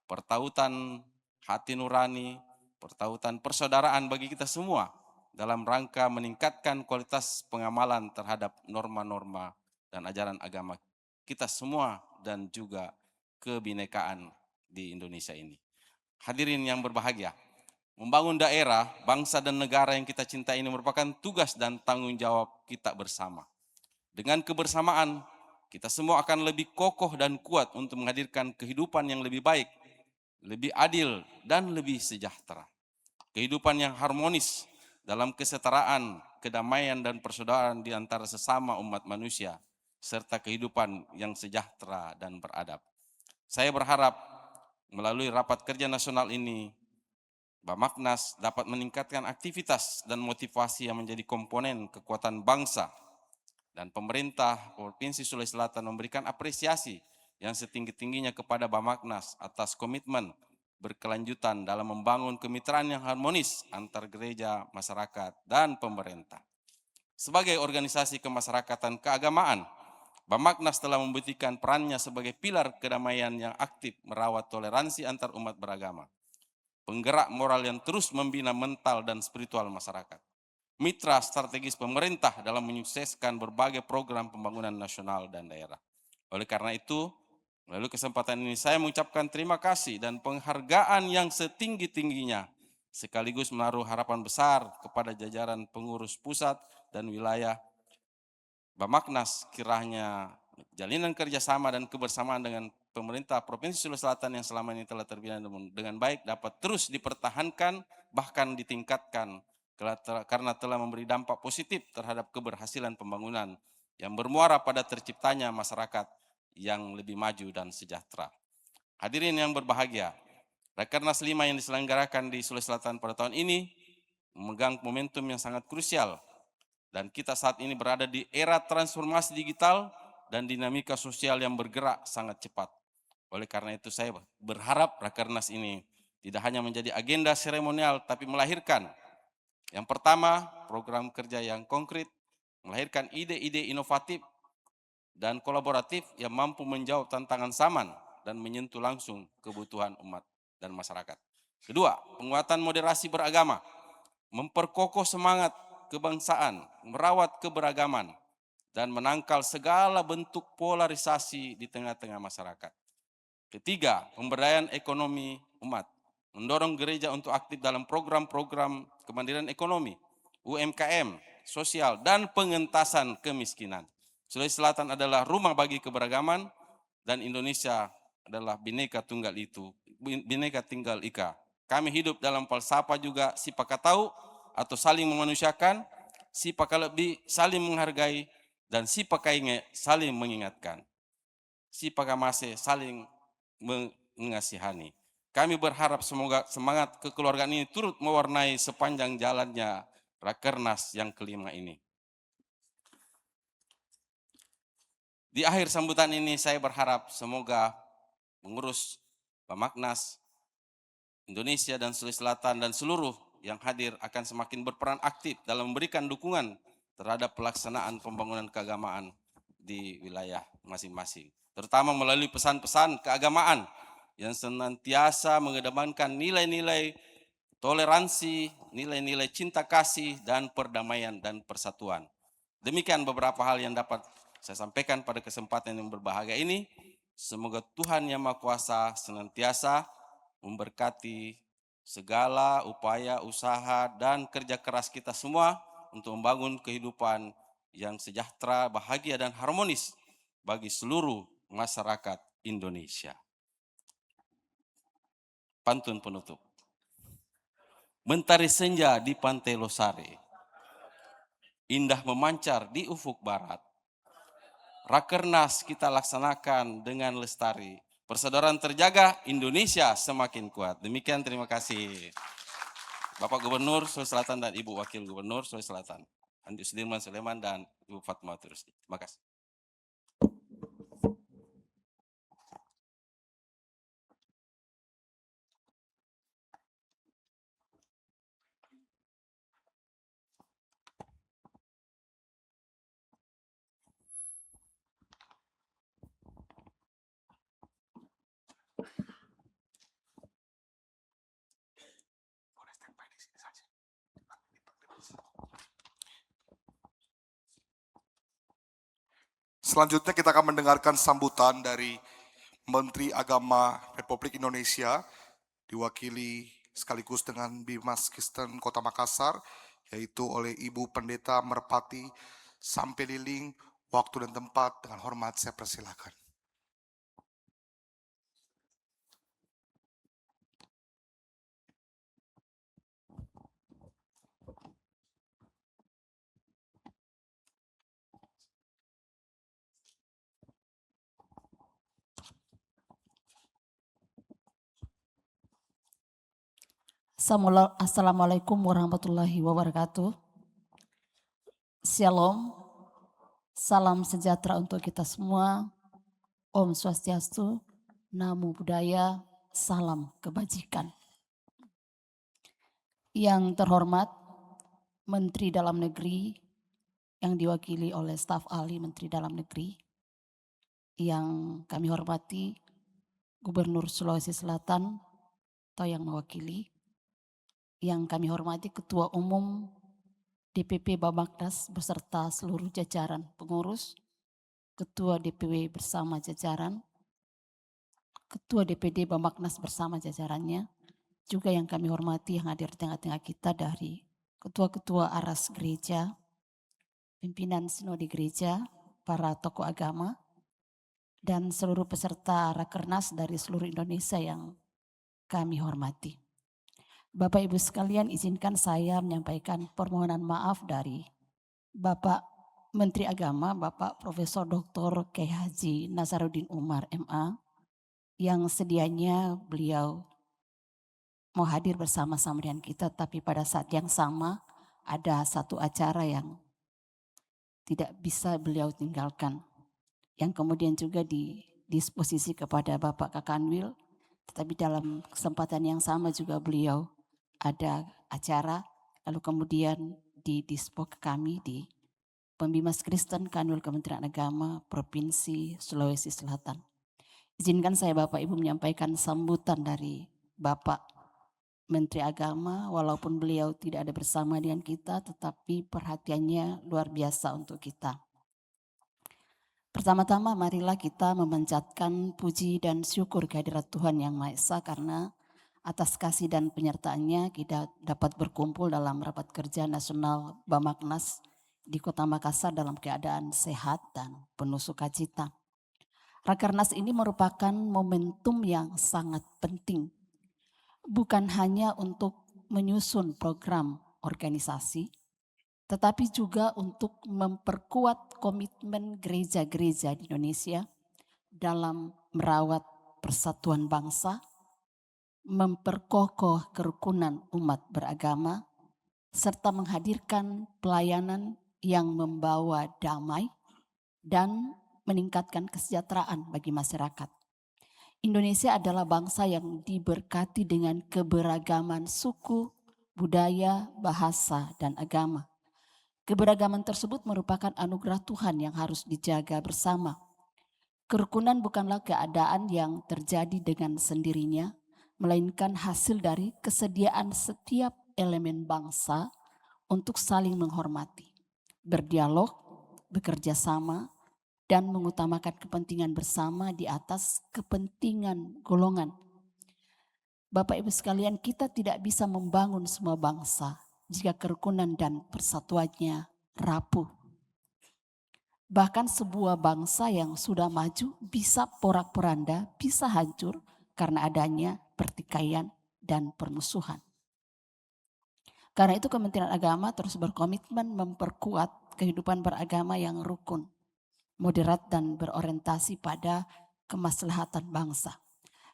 pertautan hati nurani, pertautan persaudaraan bagi kita semua dalam rangka meningkatkan kualitas pengamalan terhadap norma-norma dan ajaran agama kita semua dan juga kebinekaan di Indonesia ini. Hadirin yang berbahagia, membangun daerah, bangsa dan negara yang kita cintai ini merupakan tugas dan tanggung jawab kita bersama. Dengan kebersamaan, kita semua akan lebih kokoh dan kuat untuk menghadirkan kehidupan yang lebih baik, lebih adil, dan lebih sejahtera. Kehidupan yang harmonis dalam kesetaraan, kedamaian, dan persaudaraan di antara sesama umat manusia, serta kehidupan yang sejahtera dan beradab. Saya berharap melalui Rapat Kerja Nasional ini, Bamaknas dapat meningkatkan aktivitas dan motivasi yang menjadi komponen kekuatan bangsa, dan pemerintah Provinsi Sulawesi Selatan memberikan apresiasi yang setinggi-tingginya kepada Bamaknas atas komitmen berkelanjutan dalam membangun kemitraan yang harmonis antar gereja, masyarakat, dan pemerintah. Sebagai organisasi kemasyarakatan keagamaan, Bamaknas telah membuktikan perannya sebagai pilar kedamaian yang aktif merawat toleransi antar umat beragama, penggerak moral yang terus membina mental dan spiritual masyarakat, mitra strategis pemerintah dalam menyukseskan berbagai program pembangunan nasional dan daerah. Oleh karena itu, melalui kesempatan ini saya mengucapkan terima kasih dan penghargaan yang setinggi-tingginya, sekaligus menaruh harapan besar kepada jajaran pengurus pusat dan wilayah Bamaknas, kiranya jalinan kerjasama dan kebersamaan dengan pemerintah Provinsi Sulawesi Selatan yang selama ini telah terbina dengan baik dapat terus dipertahankan, bahkan ditingkatkan, karena telah memberi dampak positif terhadap keberhasilan pembangunan yang bermuara pada terciptanya masyarakat yang lebih maju dan sejahtera. Hadirin yang berbahagia, Rakernas 5 yang diselenggarakan di Sulawesi Selatan pada tahun ini memegang momentum yang sangat krusial, dan kita saat ini berada di era transformasi digital dan dinamika sosial yang bergerak sangat cepat. Oleh karena itu saya berharap Rakernas ini tidak hanya menjadi agenda seremonial, tapi melahirkan yang pertama, program kerja yang konkret, melahirkan ide-ide inovatif dan kolaboratif yang mampu menjawab tantangan zaman dan menyentuh langsung kebutuhan umat dan masyarakat. Kedua, penguatan moderasi beragama, memperkokoh semangat kebangsaan, merawat keberagaman, dan menangkal segala bentuk polarisasi di tengah-tengah masyarakat. Ketiga, pemberdayaan ekonomi umat, mendorong gereja untuk aktif dalam program-program kemandirian ekonomi, UMKM, sosial, dan pengentasan kemiskinan. Sulawesi Selatan adalah rumah bagi keberagaman, dan Indonesia adalah Bhinneka Tunggal Ika. Kami hidup dalam falsafah juga si pakatau atau saling memanusiakan, si pakalebih saling menghargai, dan si pakainge saling mengingatkan. Si pakamase saling mengasihani. Kami berharap semoga semangat kekeluargaan ini turut mewarnai sepanjang jalannya Rakernas yang kelima ini. Di akhir sambutan ini saya berharap semoga pengurus Bamaknas Indonesia dan Sulawesi Selatan dan seluruh yang hadir akan semakin berperan aktif dalam memberikan dukungan terhadap pelaksanaan pembangunan keagamaan di wilayah masing-masing. Terutama melalui pesan-pesan keagamaan yang senantiasa mengedepankan nilai-nilai toleransi, nilai-nilai cinta kasih, dan perdamaian dan persatuan. Demikian beberapa hal yang dapat saya sampaikan pada kesempatan yang berbahagia ini. Semoga Tuhan Yang Maha Kuasa senantiasa memberkati segala upaya, usaha, dan kerja keras kita semua untuk membangun kehidupan yang sejahtera, bahagia, dan harmonis bagi seluruh masyarakat Indonesia. Pantun penutup. Mentari senja di Pantai Losari, indah memancar di ufuk barat. Rakernas kita laksanakan dengan lestari. Persaudaraan terjaga, Indonesia semakin kuat. Demikian, terima kasih. Bapak Gubernur Sulawesi Selatan dan Ibu Wakil Gubernur Sulawesi Selatan, Andi Sudirman Sulaiman dan Ibu Fatmawati Rusdi. Terima kasih. Selanjutnya kita akan mendengarkan sambutan dari Menteri Agama Republik Indonesia, diwakili sekaligus dengan Bimas Kristen Kota Makassar, yaitu oleh Ibu Pendeta Merpati Sampeliling. Waktu dan tempat dengan hormat saya persilakan. Assalamualaikum warahmatullahi wabarakatuh. Shalom, salam sejahtera untuk kita semua. Om Swastiastu, Namo Buddhaya, salam kebajikan. Yang terhormat Menteri Dalam Negeri yang diwakili oleh staf ahli Menteri Dalam Negeri, yang kami hormati Gubernur Sulawesi Selatan atau yang mewakili, yang kami hormati Ketua Umum DPP Bamaknas beserta seluruh jajaran pengurus, Ketua DPW bersama jajaran, Ketua DPD Bamaknas bersama jajarannya, juga yang kami hormati yang hadir di tengah-tengah kita dari Ketua-Ketua Aras Gereja, pimpinan Sinode Gereja, para tokoh agama, dan seluruh peserta Rakernas dari seluruh Indonesia yang kami hormati. Bapak Ibu sekalian, izinkan saya menyampaikan permohonan maaf dari Bapak Menteri Agama, Bapak Profesor Dr. Kiai Haji Nazaruddin Umar MA, yang sedianya beliau mau hadir bersama-sama dengan kita, tapi pada saat yang sama ada satu acara yang tidak bisa beliau tinggalkan, yang kemudian juga didisposisi kepada Bapak Kakanwil, tetapi dalam kesempatan yang sama juga beliau ada acara, lalu kemudian didispo ke kami di Pembimas Kristen Kanwil Kementerian Agama Provinsi Sulawesi Selatan. Izinkan saya Bapak Ibu menyampaikan sambutan dari Bapak Menteri Agama, walaupun beliau tidak ada bersama dengan kita, tetapi perhatiannya luar biasa untuk kita. Pertama-tama marilah kita memanjatkan puji dan syukur kehadirat Tuhan Yang Maha Esa, karena atas kasih dan penyertaannya kita dapat berkumpul dalam rapat kerja nasional Bamaknas di Kota Makassar dalam keadaan sehat dan penuh sukacita. Rakernas ini merupakan momentum yang sangat penting, bukan hanya untuk menyusun program organisasi, tetapi juga untuk memperkuat komitmen gereja-gereja di Indonesia dalam merawat persatuan bangsa, memperkokoh kerukunan umat beragama, serta menghadirkan pelayanan yang membawa damai dan meningkatkan kesejahteraan bagi masyarakat. Indonesia adalah bangsa yang diberkati dengan keberagaman suku, budaya, bahasa, dan agama. Keberagaman tersebut merupakan anugerah Tuhan yang harus dijaga bersama. Kerukunan bukanlah keadaan yang terjadi dengan sendirinya, melainkan hasil dari kesediaan setiap elemen bangsa untuk saling menghormati, berdialog, bekerja sama, dan mengutamakan kepentingan bersama di atas kepentingan golongan. Bapak Ibu sekalian, kita tidak bisa membangun semua bangsa jika kerukunan dan persatuannya rapuh. Bahkan sebuah bangsa yang sudah maju bisa porak-poranda, bisa hancur karena adanya pertikaian dan permusuhan. Karena itu Kementerian Agama terus berkomitmen memperkuat kehidupan beragama yang rukun, moderat, dan berorientasi pada kemaslahatan bangsa.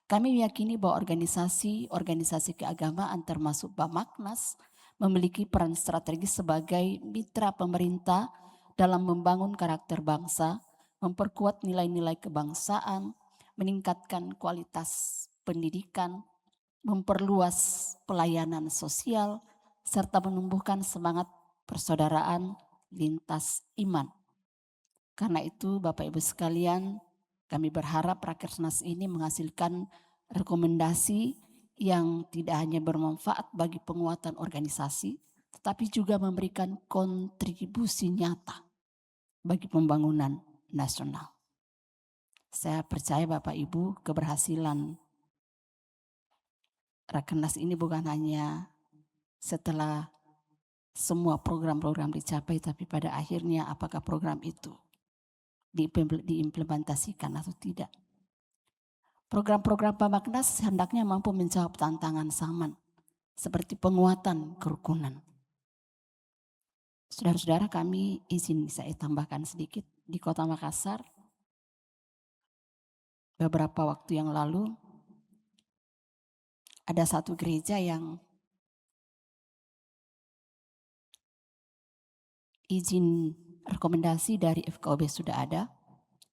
Kami meyakini bahwa organisasi keagamaan termasuk Bamaknas memiliki peran strategis sebagai mitra pemerintah dalam membangun karakter bangsa, memperkuat nilai-nilai kebangsaan, meningkatkan kualitas pendidikan, memperluas pelayanan sosial, serta menumbuhkan semangat persaudaraan lintas iman. Karena itu Bapak Ibu sekalian, kami berharap Rakernas ini menghasilkan rekomendasi yang tidak hanya bermanfaat bagi penguatan organisasi, tetapi juga memberikan kontribusi nyata bagi pembangunan nasional. Saya percaya Bapak Ibu, keberhasilan Rakernas ini bukan hanya setelah semua program-program dicapai, tapi pada akhirnya apakah program itu diimplementasikan atau tidak. Program-program Bamaknas hendaknya mampu menjawab tantangan zaman seperti penguatan kerukunan. Saudara-saudara, kami izin saya tambahkan sedikit. Di Kota Makassar beberapa waktu yang lalu ada satu gereja yang izin rekomendasi dari FKOB sudah ada,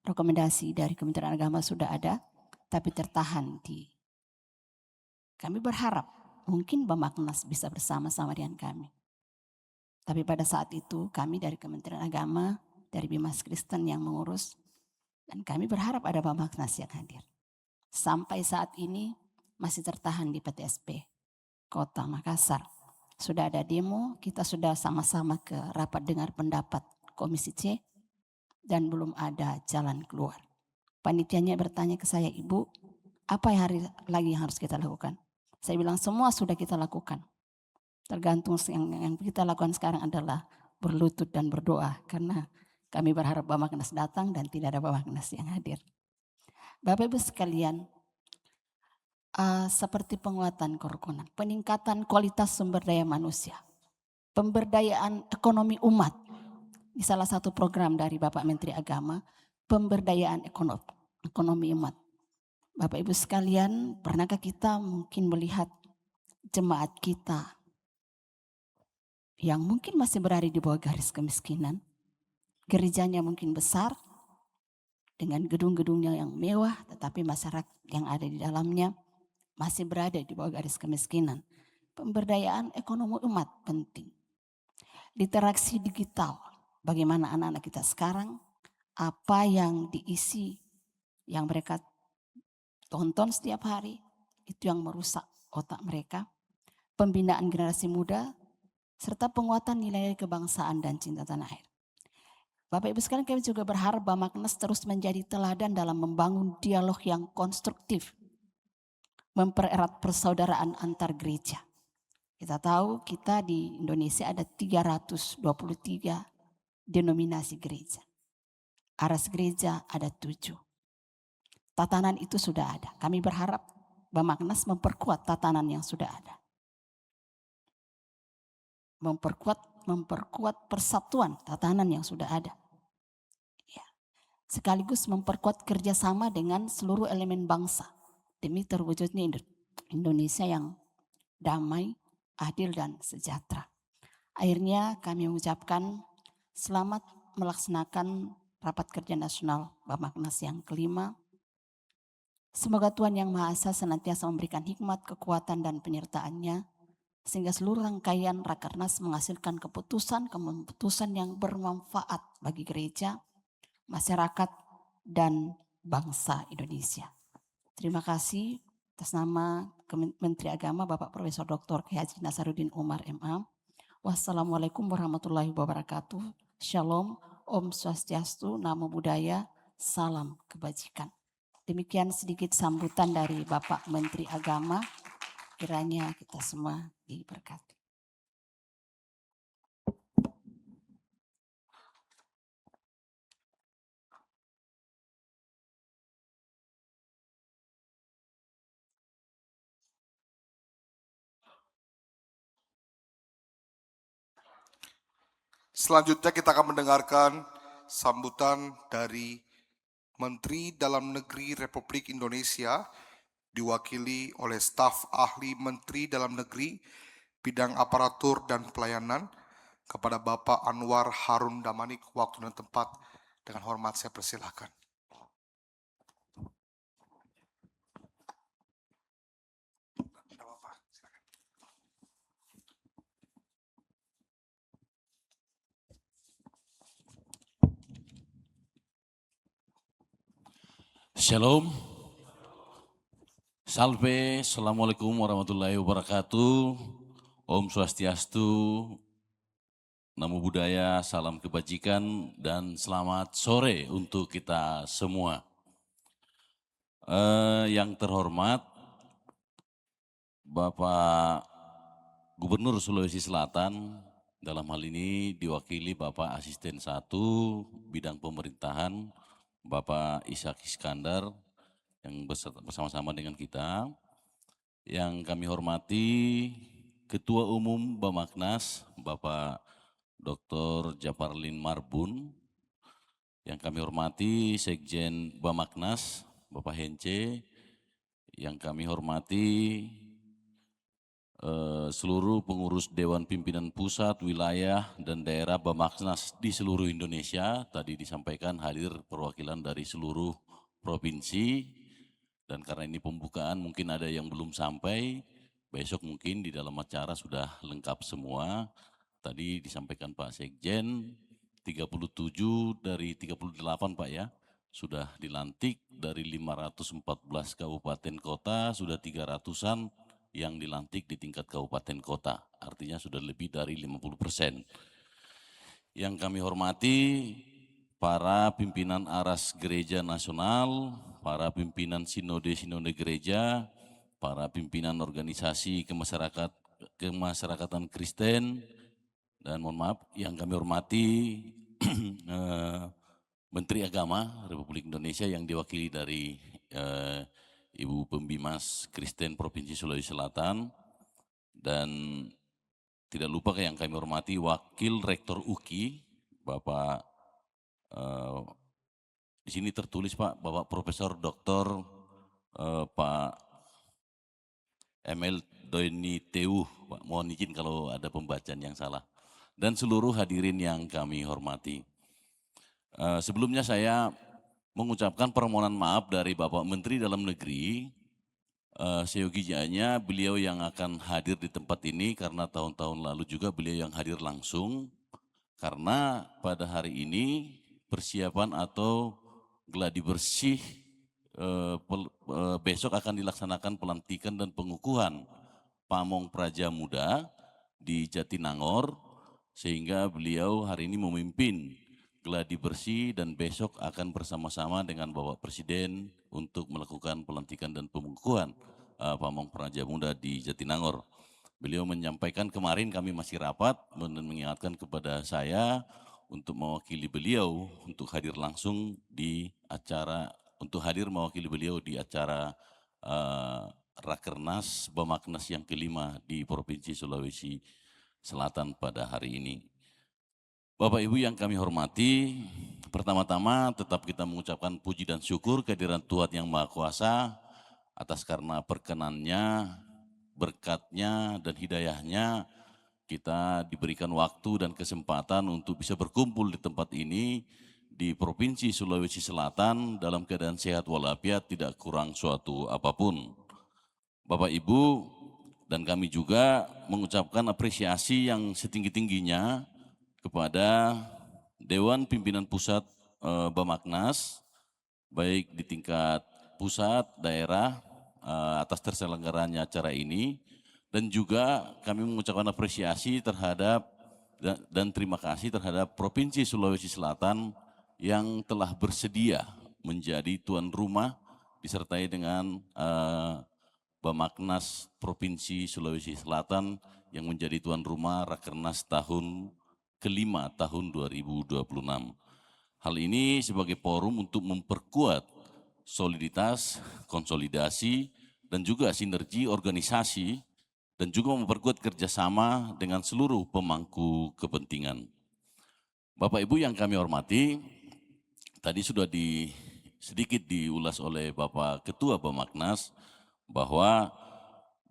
rekomendasi dari Kementerian Agama sudah ada, tapi tertahan di. Kami berharap mungkin Bamaknas bisa bersama-sama dengan kami. Tapi pada saat itu kami dari Kementerian Agama, dari Bimas Kristen yang mengurus, dan kami berharap ada Bamaknas yang hadir. Sampai saat ini masih tertahan di PTSP Kota Makassar. Sudah ada demo, kita sudah sama-sama ke rapat dengar pendapat Komisi C dan belum ada jalan keluar. Panitianya bertanya ke saya, Ibu, apa lagi yang harus kita lakukan? Saya bilang semua sudah kita lakukan. Tergantung yang kita lakukan sekarang adalah berlutut dan berdoa, karena kami berharap Bamaknas datang dan tidak ada Bamaknas yang hadir. Bapak Ibu sekalian, seperti penguatan kerukunan, peningkatan kualitas sumber daya manusia, pemberdayaan ekonomi umat. Di salah satu program dari Bapak Menteri Agama, pemberdayaan ekonomi umat. Bapak Ibu sekalian, pernahkah kita mungkin melihat jemaat kita yang mungkin masih berada di bawah garis kemiskinan? Gerejanya mungkin besar, dengan gedung-gedungnya yang mewah, tetapi masyarakat yang ada di dalamnya masih berada di bawah garis kemiskinan. Pemberdayaan ekonomi umat penting. Literasi digital, bagaimana anak-anak kita sekarang, apa yang diisi, yang mereka tonton setiap hari, itu yang merusak otak mereka. pembinaan generasi muda, serta penguatan nilai kebangsaan dan cinta tanah air. Bapak Ibu sekalian, kami juga berharap Bamaknas terus menjadi teladan dalam membangun dialog yang konstruktif, mempererat persaudaraan antar gereja. Kita tahu kita di Indonesia ada 323 denominasi gereja. Aras gereja ada 7. Tatanan itu sudah ada. Kami berharap Bamaknas memperkuat tatanan yang sudah ada. Memperkuat persatuan tatanan yang sudah ada. Ya. Sekaligus memperkuat kerjasama dengan seluruh elemen bangsa demi terwujudnya Indonesia yang damai, adil dan sejahtera. Akhirnya kami mengucapkan selamat melaksanakan rapat kerja nasional Bamaknas yang kelima. Semoga Tuhan Yang Maha Esa senantiasa memberikan hikmat, kekuatan dan penyertaannya, sehingga seluruh rangkaian Rakernas menghasilkan keputusan yang bermanfaat bagi gereja, masyarakat, dan bangsa Indonesia. Terima kasih atas nama Menteri Agama Bapak Profesor Dr. Kiai Haji Nasaruddin Umar MA. Wassalamualaikum warahmatullahi wabarakatuh. Shalom, Om Swastiastu, Namo Buddhaya, salam kebajikan. Demikian sedikit sambutan dari Bapak Menteri Agama. Kiranya kita semua diberkati. Selanjutnya kita akan mendengarkan sambutan dari Menteri Dalam Negeri Republik Indonesia diwakili oleh staf ahli Menteri Dalam Negeri bidang aparatur dan pelayanan kepada Bapak Anwar Harun Damanik. Waktu dan tempat dengan hormat saya persilahkan. Shalom, salve, assalamualaikum warahmatullahi wabarakatuh. Om Swastiastu, Namo Buddhaya, salam kebajikan dan selamat sore untuk kita semua. Yang terhormat Bapak Gubernur Sulawesi Selatan, dalam hal ini diwakili Bapak Asisten 1 Bidang Pemerintahan, Bapak Ishak Iskandar yang bersama-sama dengan kita. Yang kami hormati Ketua Umum Bamaknas, Bapak Dr. Japarlin Marbun. Yang kami hormati Sekjen Bamaknas, Bapak Hence. Yang kami hormati seluruh pengurus Dewan Pimpinan Pusat, Wilayah, dan Daerah Bamaknas di seluruh Indonesia. Tadi disampaikan hadir perwakilan dari seluruh provinsi, dan karena ini pembukaan mungkin ada yang belum sampai, besok mungkin di dalam acara sudah lengkap semua. Tadi disampaikan Pak Sekjen, 37 dari 38 Pak ya, sudah dilantik dari 514 kabupaten kota, sudah 300-an yang dilantik di tingkat kabupaten kota, artinya sudah lebih dari 50%. Yang kami hormati para pimpinan Aras Gereja Nasional, para pimpinan Sinode Gereja, para pimpinan organisasi kemasyarakatan Kristen, dan mohon maaf yang kami hormati Menteri Agama Republik Indonesia yang diwakili dari Ibu Pembimas Kristen Provinsi Sulawesi Selatan, dan tidak lupa yang kami hormati Wakil Rektor UKI, Bapak di sini tertulis Pak, Bapak Profesor Dr. Pak Emil Doini Teuh, Pak, mohon izin kalau ada pembacaan yang salah, dan seluruh hadirin yang kami hormati. Sebelumnya saya mengucapkan permohonan maaf dari Bapak Menteri Dalam Negeri, seyogianya beliau yang akan hadir di tempat ini karena tahun-tahun lalu juga beliau yang hadir langsung, karena pada hari ini persiapan atau gladi bersih besok akan dilaksanakan pelantikan dan pengukuhan Pamong Praja Muda di Jatinangor, sehingga beliau hari ini memimpin gladi bersih dan besok akan bersama-sama dengan Bapak Presiden untuk melakukan pelantikan dan pembukuan Pamong Praja Muda di Jatinangor. Beliau menyampaikan kemarin kami masih rapat dan mengingatkan kepada saya untuk mewakili beliau untuk hadir langsung di acara, mewakili beliau di acara Rakernas Bamaknas yang kelima di Provinsi Sulawesi Selatan pada hari ini. Bapak Ibu yang kami hormati, pertama-tama tetap kita mengucapkan puji dan syukur kehadiran Tuhan Yang Maha Kuasa atas karena perkenannya, berkatnya dan hidayahnya kita diberikan waktu dan kesempatan untuk bisa berkumpul di tempat ini di Provinsi Sulawesi Selatan dalam keadaan sehat walafiat, tidak kurang suatu apapun. Bapak Ibu dan kami juga mengucapkan apresiasi yang setinggi-tingginya kepada Dewan Pimpinan Pusat Bamaknas, baik di tingkat pusat, daerah, atas terselenggaranya acara ini, dan juga kami mengucapkan apresiasi terhadap dan terima kasih terhadap Provinsi Sulawesi Selatan yang telah bersedia menjadi tuan rumah disertai dengan Bamaknas Provinsi Sulawesi Selatan yang menjadi tuan rumah Rakernas tahun kelima tahun 2026. Hal ini sebagai forum untuk memperkuat soliditas, konsolidasi, dan juga sinergi organisasi, dan juga memperkuat kerjasama dengan seluruh pemangku kepentingan. Bapak Ibu yang kami hormati, tadi sudah sedikit diulas oleh Bapak Ketua Bamaknas, bahwa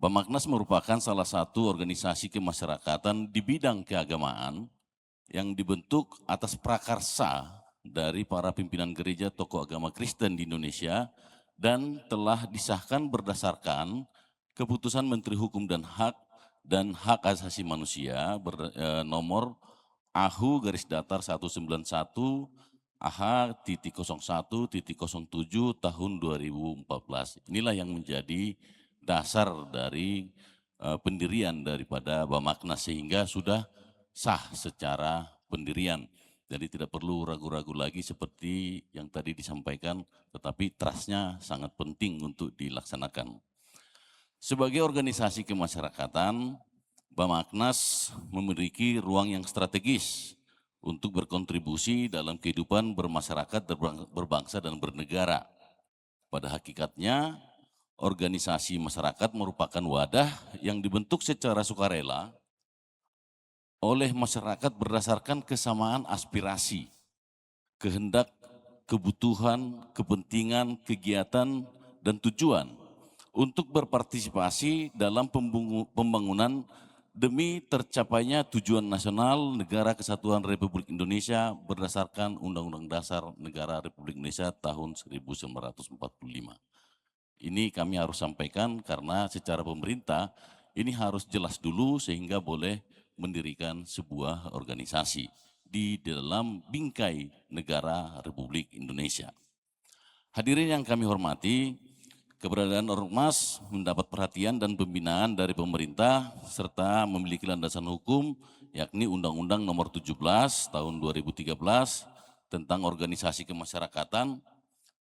Bamaknas merupakan salah satu organisasi kemasyarakatan di bidang keagamaan yang dibentuk atas prakarsa dari para pimpinan gereja tokoh agama Kristen di Indonesia dan telah disahkan berdasarkan keputusan Menteri Hukum dan Hak Asasi Manusia nomor AHU-191 AH.01.07 tahun 2014. Inilah yang menjadi dasar dari pendirian daripada Bamaknas sehingga sudah sah secara pendirian. Jadi tidak perlu ragu-ragu lagi seperti yang tadi disampaikan, tetapi trustnya sangat penting untuk dilaksanakan. Sebagai organisasi kemasyarakatan, Bamaknas memiliki ruang yang strategis untuk berkontribusi dalam kehidupan bermasyarakat, berbangsa dan bernegara. Pada hakikatnya, organisasi masyarakat merupakan wadah yang dibentuk secara sukarela oleh masyarakat berdasarkan kesamaan aspirasi, kehendak, kebutuhan, kepentingan, kegiatan, dan tujuan untuk berpartisipasi dalam pembangunan demi tercapainya tujuan nasional Negara Kesatuan Republik Indonesia berdasarkan Undang-Undang Dasar Negara Republik Indonesia tahun 1945. Ini kami harus sampaikan karena secara pemerintah ini harus jelas dulu sehingga boleh mendirikan sebuah organisasi di dalam bingkai negara Republik Indonesia. Hadirin yang kami hormati, keberadaan Ormas mendapat perhatian dan pembinaan dari pemerintah serta memiliki landasan hukum yakni Undang-Undang Nomor 17 Tahun 2013 tentang Organisasi Kemasyarakatan,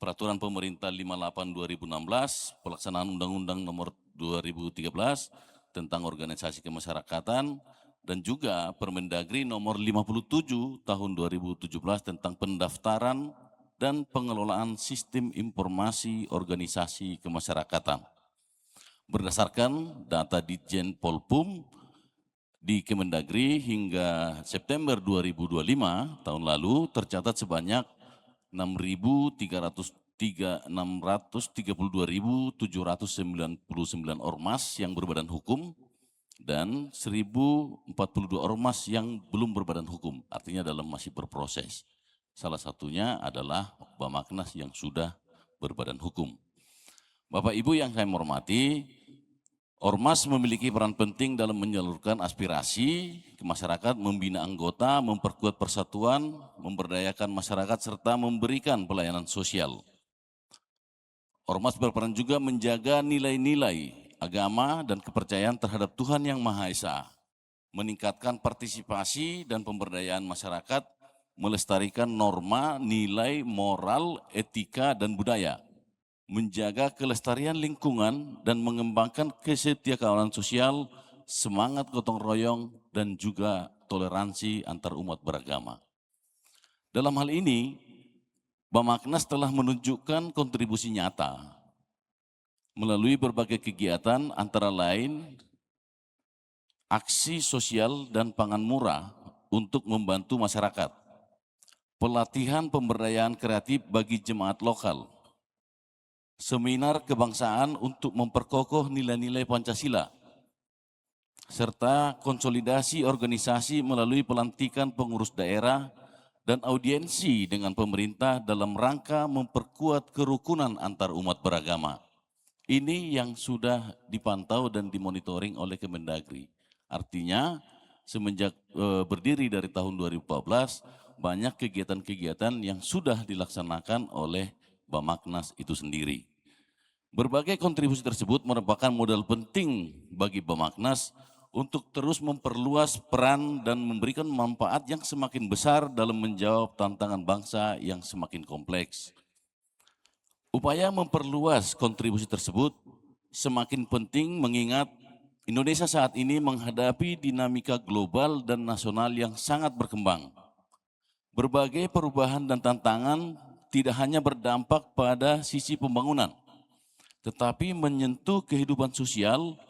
Peraturan Pemerintah 58/2016, Pelaksanaan Undang-Undang Nomor 2013 tentang Organisasi Kemasyarakatan, dan juga Permendagri Nomor 57 Tahun 2017 tentang pendaftaran dan pengelolaan sistem informasi organisasi kemasyarakatan. Berdasarkan data Ditjen Polpum di Kemendagri hingga September 2025 tahun lalu tercatat sebanyak 632.799 ormas yang berbadan hukum dan 1042 ormas yang belum berbadan hukum, artinya dalam masih berproses. Salah satunya adalah Bamaknas yang sudah berbadan hukum. Bapak Ibu yang saya hormati, ormas memiliki peran penting dalam menyalurkan aspirasi ke masyarakat, membina anggota, memperkuat persatuan, memberdayakan masyarakat, serta memberikan pelayanan sosial. Ormas berperan juga menjaga nilai-nilai agama, dan kepercayaan terhadap Tuhan Yang Maha Esa, meningkatkan partisipasi dan pemberdayaan masyarakat, melestarikan norma, nilai, moral, etika, dan budaya, menjaga kelestarian lingkungan, dan mengembangkan kesetiakawanan sosial, semangat gotong royong, dan juga toleransi antar umat beragama. Dalam hal ini, Bamaknas telah menunjukkan kontribusi nyata melalui berbagai kegiatan, antara lain aksi sosial dan pangan murah untuk membantu masyarakat, pelatihan pemberdayaan kreatif bagi jemaat lokal, seminar kebangsaan untuk memperkokoh nilai-nilai Pancasila, serta konsolidasi organisasi melalui pelantikan pengurus daerah dan audiensi dengan pemerintah dalam rangka memperkuat kerukunan antar umat beragama. Ini yang sudah dipantau dan dimonitoring oleh Kemendagri. Artinya semenjak berdiri dari tahun 2014, banyak kegiatan-kegiatan yang sudah dilaksanakan oleh Bamaknas itu sendiri. Berbagai kontribusi tersebut merupakan modal penting bagi Bamaknas untuk terus memperluas peran dan memberikan manfaat yang semakin besar dalam menjawab tantangan bangsa yang semakin kompleks. Upaya memperluas kontribusi tersebut semakin penting mengingat Indonesia saat ini menghadapi dinamika global dan nasional yang sangat berkembang. Berbagai perubahan dan tantangan tidak hanya berdampak pada sisi pembangunan, tetapi menyentuh kehidupan sosial,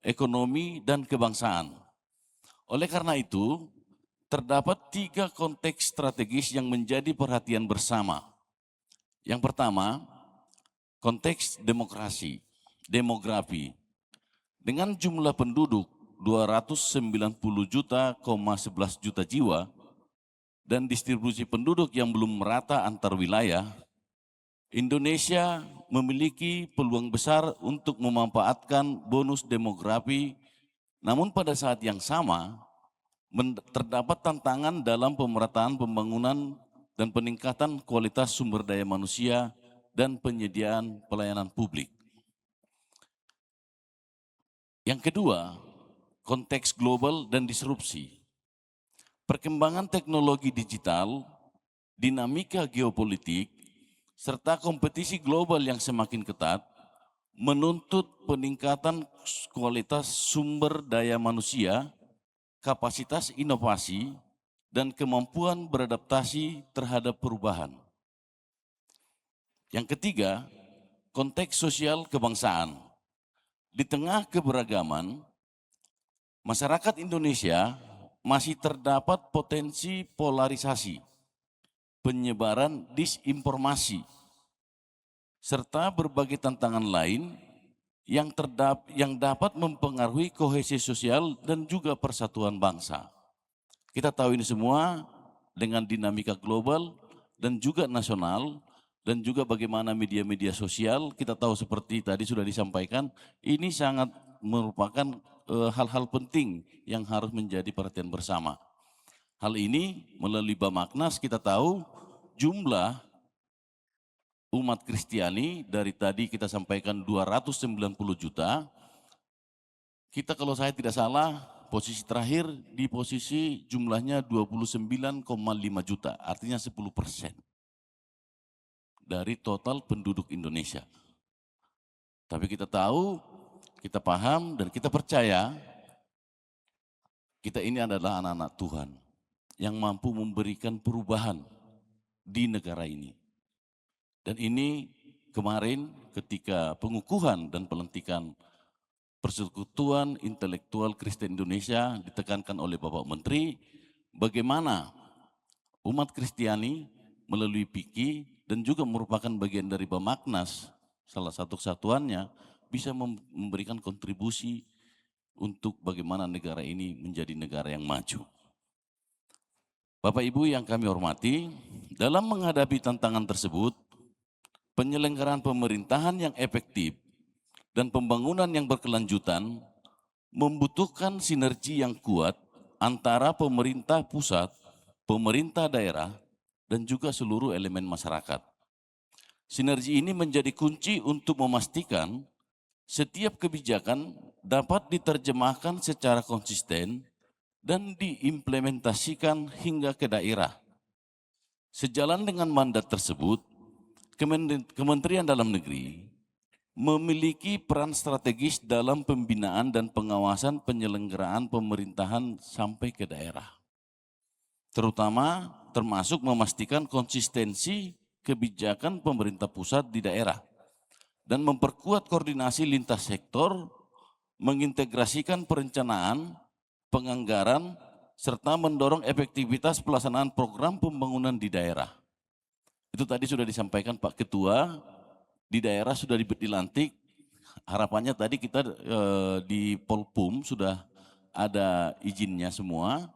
ekonomi, dan kebangsaan. Oleh karena itu, terdapat 3 konteks strategis yang menjadi perhatian bersama. Yang pertama, konteks demografi. Dengan jumlah penduduk 290,11 juta jiwa dan distribusi penduduk yang belum merata antar wilayah, Indonesia memiliki peluang besar untuk memanfaatkan bonus demografi, namun pada saat yang sama terdapat tantangan dalam pemerataan pembangunan dan peningkatan kualitas sumber daya manusia dan penyediaan pelayanan publik. Yang kedua, konteks global dan disrupsi. Perkembangan teknologi digital, dinamika geopolitik, serta kompetisi global yang semakin ketat menuntut peningkatan kualitas sumber daya manusia, kapasitas inovasi, dan kemampuan beradaptasi terhadap perubahan. Yang ketiga, konteks sosial kebangsaan. Di tengah keberagaman, masyarakat Indonesia masih terdapat potensi polarisasi, penyebaran disinformasi, serta berbagai tantangan lain yang dapat mempengaruhi kohesi sosial dan juga persatuan bangsa. Kita tahu ini semua dengan dinamika global dan juga nasional, dan juga bagaimana media-media sosial, kita tahu seperti tadi sudah disampaikan, ini sangat merupakan hal-hal penting yang harus menjadi perhatian bersama. Hal ini melalui Bamaknas kita tahu jumlah umat Kristiani dari tadi kita sampaikan 290 juta. Kita kalau saya tidak salah posisi terakhir di posisi jumlahnya 29,5 juta, artinya 10% dari total penduduk Indonesia. Tapi kita tahu, kita paham dan kita percaya kita ini adalah anak-anak Tuhan yang mampu memberikan perubahan di negara ini. Dan ini kemarin ketika pengukuhan dan pelantikan Persekutuan Intelektual Kristen Indonesia ditekankan oleh Bapak Menteri, bagaimana umat Kristiani melalui PIKI dan juga merupakan bagian dari Bamaknas, salah satu kesatuannya, bisa memberikan kontribusi untuk bagaimana negara ini menjadi negara yang maju. Bapak Ibu yang kami hormati, dalam menghadapi tantangan tersebut, penyelenggaraan pemerintahan yang efektif dan pembangunan yang berkelanjutan membutuhkan sinergi yang kuat antara pemerintah pusat, pemerintah daerah, dan juga seluruh elemen masyarakat. Sinergi ini menjadi kunci untuk memastikan setiap kebijakan dapat diterjemahkan secara konsisten dan diimplementasikan hingga ke daerah. Sejalan dengan mandat tersebut, Kementerian Dalam Negeri memiliki peran strategis dalam pembinaan dan pengawasan penyelenggaraan pemerintahan sampai ke daerah. Termasuk memastikan konsistensi kebijakan pemerintah pusat di daerah dan memperkuat koordinasi lintas sektor, mengintegrasikan perencanaan, penganggaran, serta mendorong efektivitas pelaksanaan program pembangunan di daerah. Itu tadi sudah disampaikan Pak Ketua, di daerah sudah dilantik, harapannya tadi kita di Polpum sudah ada izinnya semua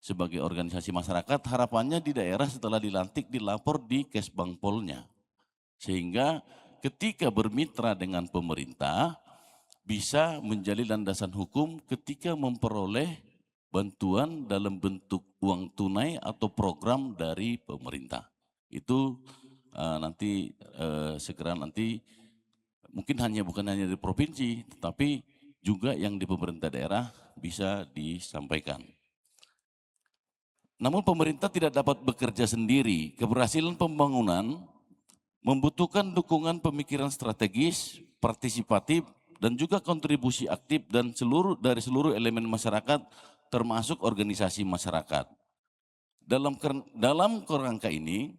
sebagai organisasi masyarakat, harapannya di daerah setelah dilantik dilapor di Kesbangpolnya. Sehingga ketika bermitra dengan pemerintah, bisa menjadi landasan hukum ketika memperoleh bantuan dalam bentuk uang tunai atau program dari pemerintah. Itu segera nanti mungkin bukan hanya di provinsi, tetapi juga yang di pemerintah daerah bisa disampaikan. Namun pemerintah tidak dapat bekerja sendiri. Keberhasilan pembangunan membutuhkan dukungan pemikiran strategis, partisipatif, dan juga kontribusi aktif dari seluruh elemen masyarakat, termasuk organisasi masyarakat. Dalam kerangka ini,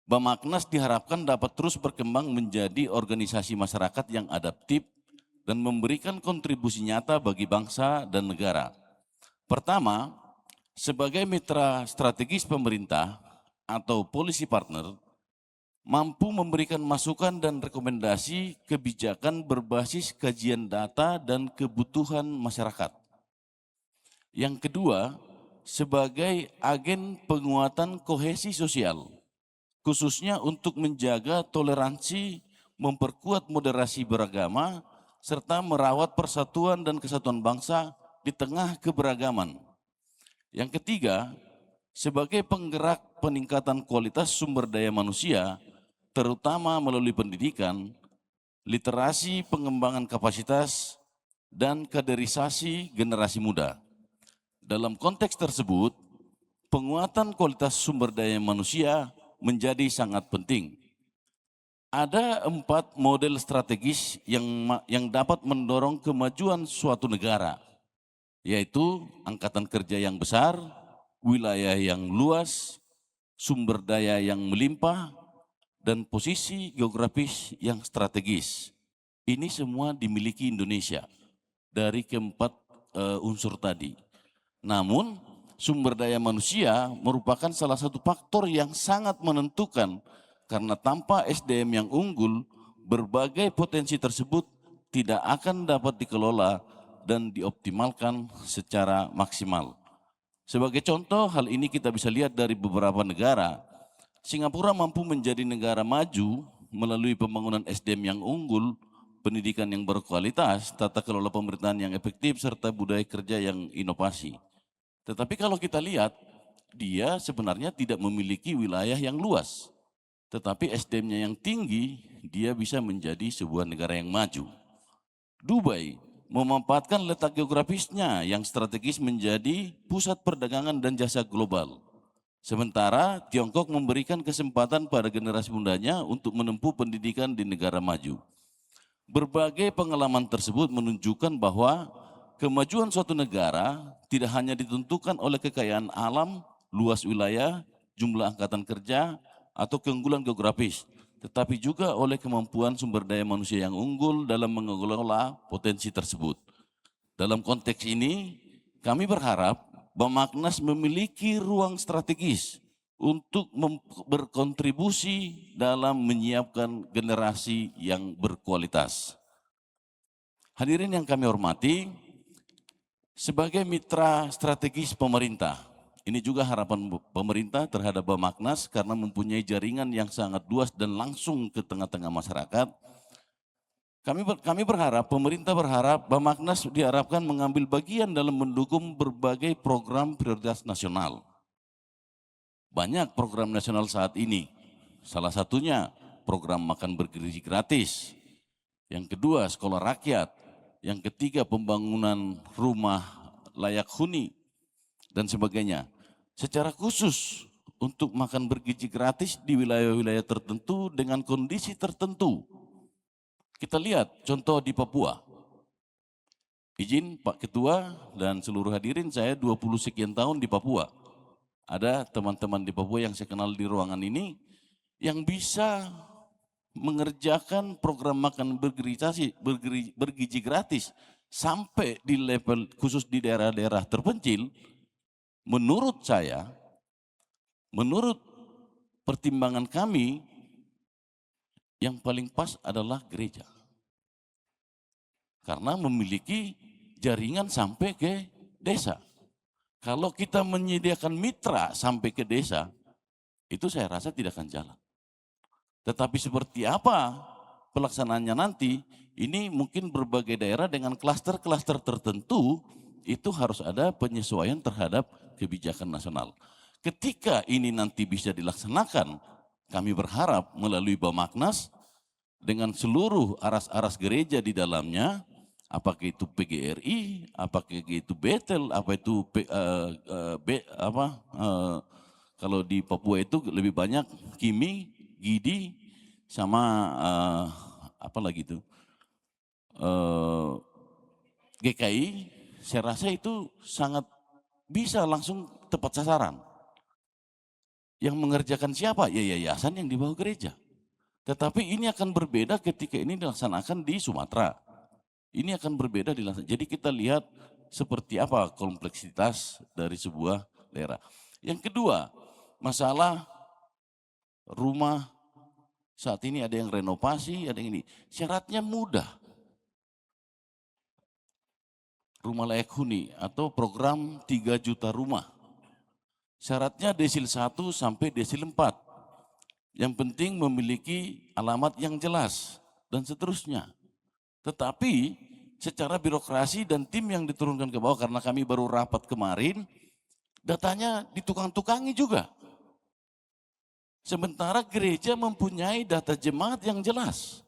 Bamaknas diharapkan dapat terus berkembang menjadi organisasi masyarakat yang adaptif dan memberikan kontribusi nyata bagi bangsa dan negara. Pertama, sebagai mitra strategis pemerintah atau policy partner, mampu memberikan masukan dan rekomendasi kebijakan berbasis kajian data dan kebutuhan masyarakat. Yang kedua, sebagai agen penguatan kohesi sosial, khususnya untuk menjaga toleransi, memperkuat moderasi beragama, serta merawat persatuan dan kesatuan bangsa di tengah keberagaman. Yang ketiga, sebagai penggerak peningkatan kualitas sumber daya manusia, terutama melalui pendidikan, literasi, pengembangan kapasitas, dan kaderisasi generasi muda. Dalam konteks tersebut, penguatan kualitas sumber daya manusia menjadi sangat penting. Ada 4 model strategis yang dapat mendorong kemajuan suatu negara, yaitu angkatan kerja yang besar, wilayah yang luas, sumber daya yang melimpah, dan posisi geografis yang strategis. Ini semua dimiliki Indonesia dari keempat unsur tadi. Namun sumber daya manusia merupakan salah satu faktor yang sangat menentukan, karena tanpa SDM yang unggul, berbagai potensi tersebut tidak akan dapat dikelola dan dioptimalkan secara maksimal. Sebagai contoh, hal ini kita bisa lihat dari beberapa negara. Singapura mampu menjadi negara maju melalui pembangunan SDM yang unggul, pendidikan yang berkualitas, tata kelola pemerintahan yang efektif, serta budaya kerja yang inovasi. Tetapi kalau kita lihat, dia sebenarnya tidak memiliki wilayah yang luas. Tetapi SDM-nya yang tinggi, dia bisa menjadi sebuah negara yang maju. Dubai memanfaatkan letak geografisnya yang strategis menjadi pusat perdagangan dan jasa global. Sementara Tiongkok memberikan kesempatan pada generasi mudanya untuk menempuh pendidikan di negara maju. Berbagai pengalaman tersebut menunjukkan bahwa kemajuan suatu negara tidak hanya ditentukan oleh kekayaan alam, luas wilayah, jumlah angkatan kerja, atau keunggulan geografis, tetapi juga oleh kemampuan sumber daya manusia yang unggul dalam mengelola potensi tersebut. Dalam konteks ini, kami berharap Bamaknas memiliki ruang strategis untuk berkontribusi dalam menyiapkan generasi yang berkualitas. Hadirin yang kami hormati, sebagai mitra strategis pemerintah, ini juga harapan pemerintah terhadap Bamaknas karena mempunyai jaringan yang sangat luas dan langsung ke tengah-tengah masyarakat. Kami berharap, pemerintah berharap Bamaknas diharapkan mengambil bagian dalam mendukung berbagai program prioritas nasional. Banyak program nasional saat ini, salah satunya program makan bergizi gratis, Yang kedua, sekolah rakyat. Yang ketiga, pembangunan rumah layak huni dan sebagainya. Secara khusus untuk makan bergizi gratis di wilayah-wilayah tertentu dengan kondisi tertentu. Kita lihat contoh di Papua. Izin Pak Ketua dan seluruh hadirin, saya 20 sekian tahun di Papua. Ada teman-teman di Papua yang saya kenal di ruangan ini yang bisa mengerjakan program makan bergizi gratis sampai di level khusus di daerah-daerah terpencil. Menurut saya, menurut pertimbangan kami, yang paling pas adalah gereja. Karena memiliki jaringan sampai ke desa. Kalau kita menyediakan mitra sampai ke desa, itu saya rasa tidak akan jalan. Tetapi seperti apa pelaksanaannya nanti, ini mungkin berbagai daerah dengan klaster-klaster tertentu, itu harus ada penyesuaian terhadap kebijakan nasional. Ketika ini nanti bisa dilaksanakan, kami berharap melalui Bamaknas, dengan seluruh aras-aras gereja di dalamnya, apakah itu PGRI, apakah itu Betel, apa itu kalau di Papua itu lebih banyak Kimi, Gidi, sama apa lagi itu GKI. Saya rasa itu sangat bisa langsung tepat sasaran. Yang mengerjakan siapa? Ya yayasan yang di bawah gereja. Tetapi ini akan berbeda ketika ini dilaksanakan di Sumatera. Ini akan berbeda dilaksanakan. Jadi kita lihat seperti apa kompleksitas dari sebuah daerah. Yang kedua, masalah rumah saat ini ada yang renovasi, ada yang ini. Syaratnya mudah. Rumah layak huni atau program 3 juta rumah. Syaratnya desil 1 sampai desil 4. Yang penting memiliki alamat yang jelas dan seterusnya. Tetapi secara birokrasi dan tim yang diturunkan ke bawah, karena kami baru rapat kemarin, datanya ditukang-tukangi juga. Sementara gereja mempunyai data jemaat yang jelas.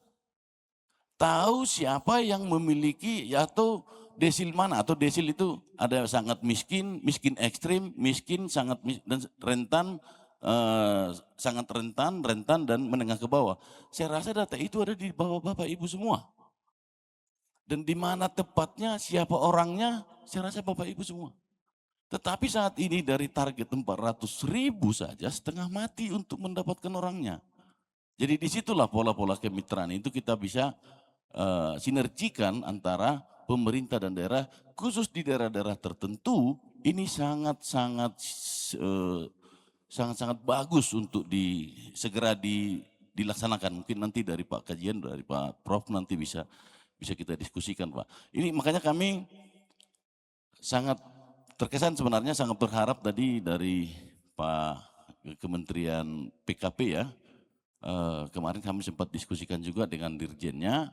Tahu siapa yang memiliki atau desil mana, atau desil itu ada sangat miskin, miskin ekstrim, miskin sangat dan rentan, sangat rentan dan menengah ke bawah. Saya rasa data itu ada di bawah Bapak Ibu semua. Dan di mana tepatnya, siapa orangnya, saya rasa Bapak Ibu semua. Tetapi saat ini dari target 400.000 saja setengah mati untuk mendapatkan orangnya. Jadi disitulah pola-pola kemitraan itu kita bisa sinergikan antara pemerintah dan daerah, khusus di daerah-daerah tertentu, ini sangat-sangat bagus untuk segera dilaksanakan. Mungkin nanti dari Pak Kajian, dari Pak Prof nanti bisa kita diskusikan, Pak. Ini makanya kami sangat terkesan, sebenarnya sangat berharap tadi dari Pak Kementerian PKP ya. Kemarin kami sempat diskusikan juga dengan dirjennya,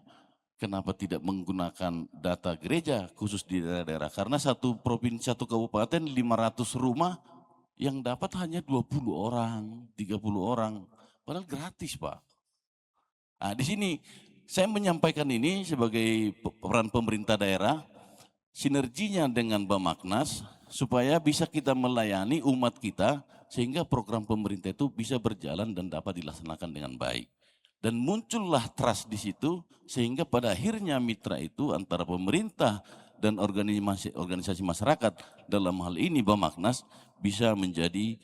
kenapa tidak menggunakan data gereja khusus di daerah-daerah. Karena satu provinsi, satu kabupaten 500 rumah, yang dapat hanya 20 orang, 30 orang. Padahal gratis, Pak. Nah, di sini saya menyampaikan ini sebagai peran pemerintah daerah, sinerginya dengan Bamaknas, supaya bisa kita melayani umat kita, sehingga program pemerintah itu bisa berjalan dan dapat dilaksanakan dengan baik. Dan muncullah trust di situ, sehingga pada akhirnya mitra itu antara pemerintah dan organisasi masyarakat, dalam hal ini Bamaknas, bisa menjadi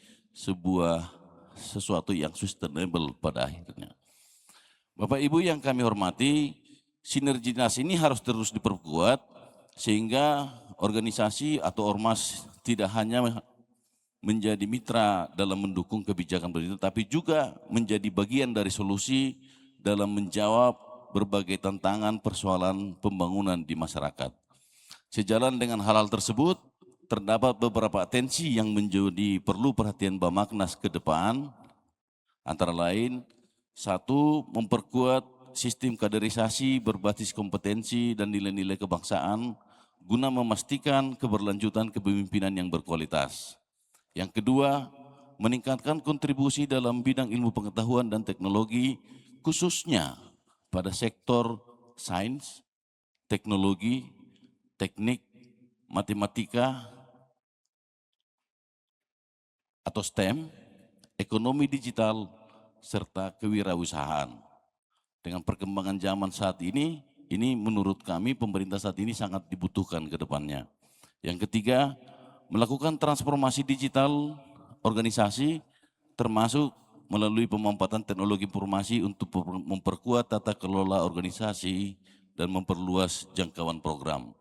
sesuatu yang sustainable pada akhirnya. Bapak Ibu yang kami hormati, sinergitas ini harus terus diperkuat, sehingga organisasi atau ormas tidak hanya menjadi mitra dalam mendukung kebijakan pemerintah, tapi juga menjadi bagian dari solusi dalam menjawab berbagai tantangan persoalan pembangunan di masyarakat. Sejalan dengan hal-hal tersebut, terdapat beberapa atensi yang menjadi perlu perhatian Bamaknas ke depan, antara lain, 1, memperkuat sistem kaderisasi berbasis kompetensi dan nilai-nilai kebangsaan guna memastikan keberlanjutan kepemimpinan yang berkualitas. Yang kedua, meningkatkan kontribusi dalam bidang ilmu pengetahuan dan teknologi, khususnya pada sektor sains, teknologi, teknik, matematika, atau STEM, ekonomi digital, serta kewirausahaan. Dengan perkembangan zaman saat ini menurut kami pemerintah saat ini sangat dibutuhkan ke depannya. Yang ketiga, melakukan transformasi digital organisasi termasuk melalui pemanfaatan teknologi informasi untuk memperkuat tata kelola organisasi dan memperluas jangkauan program.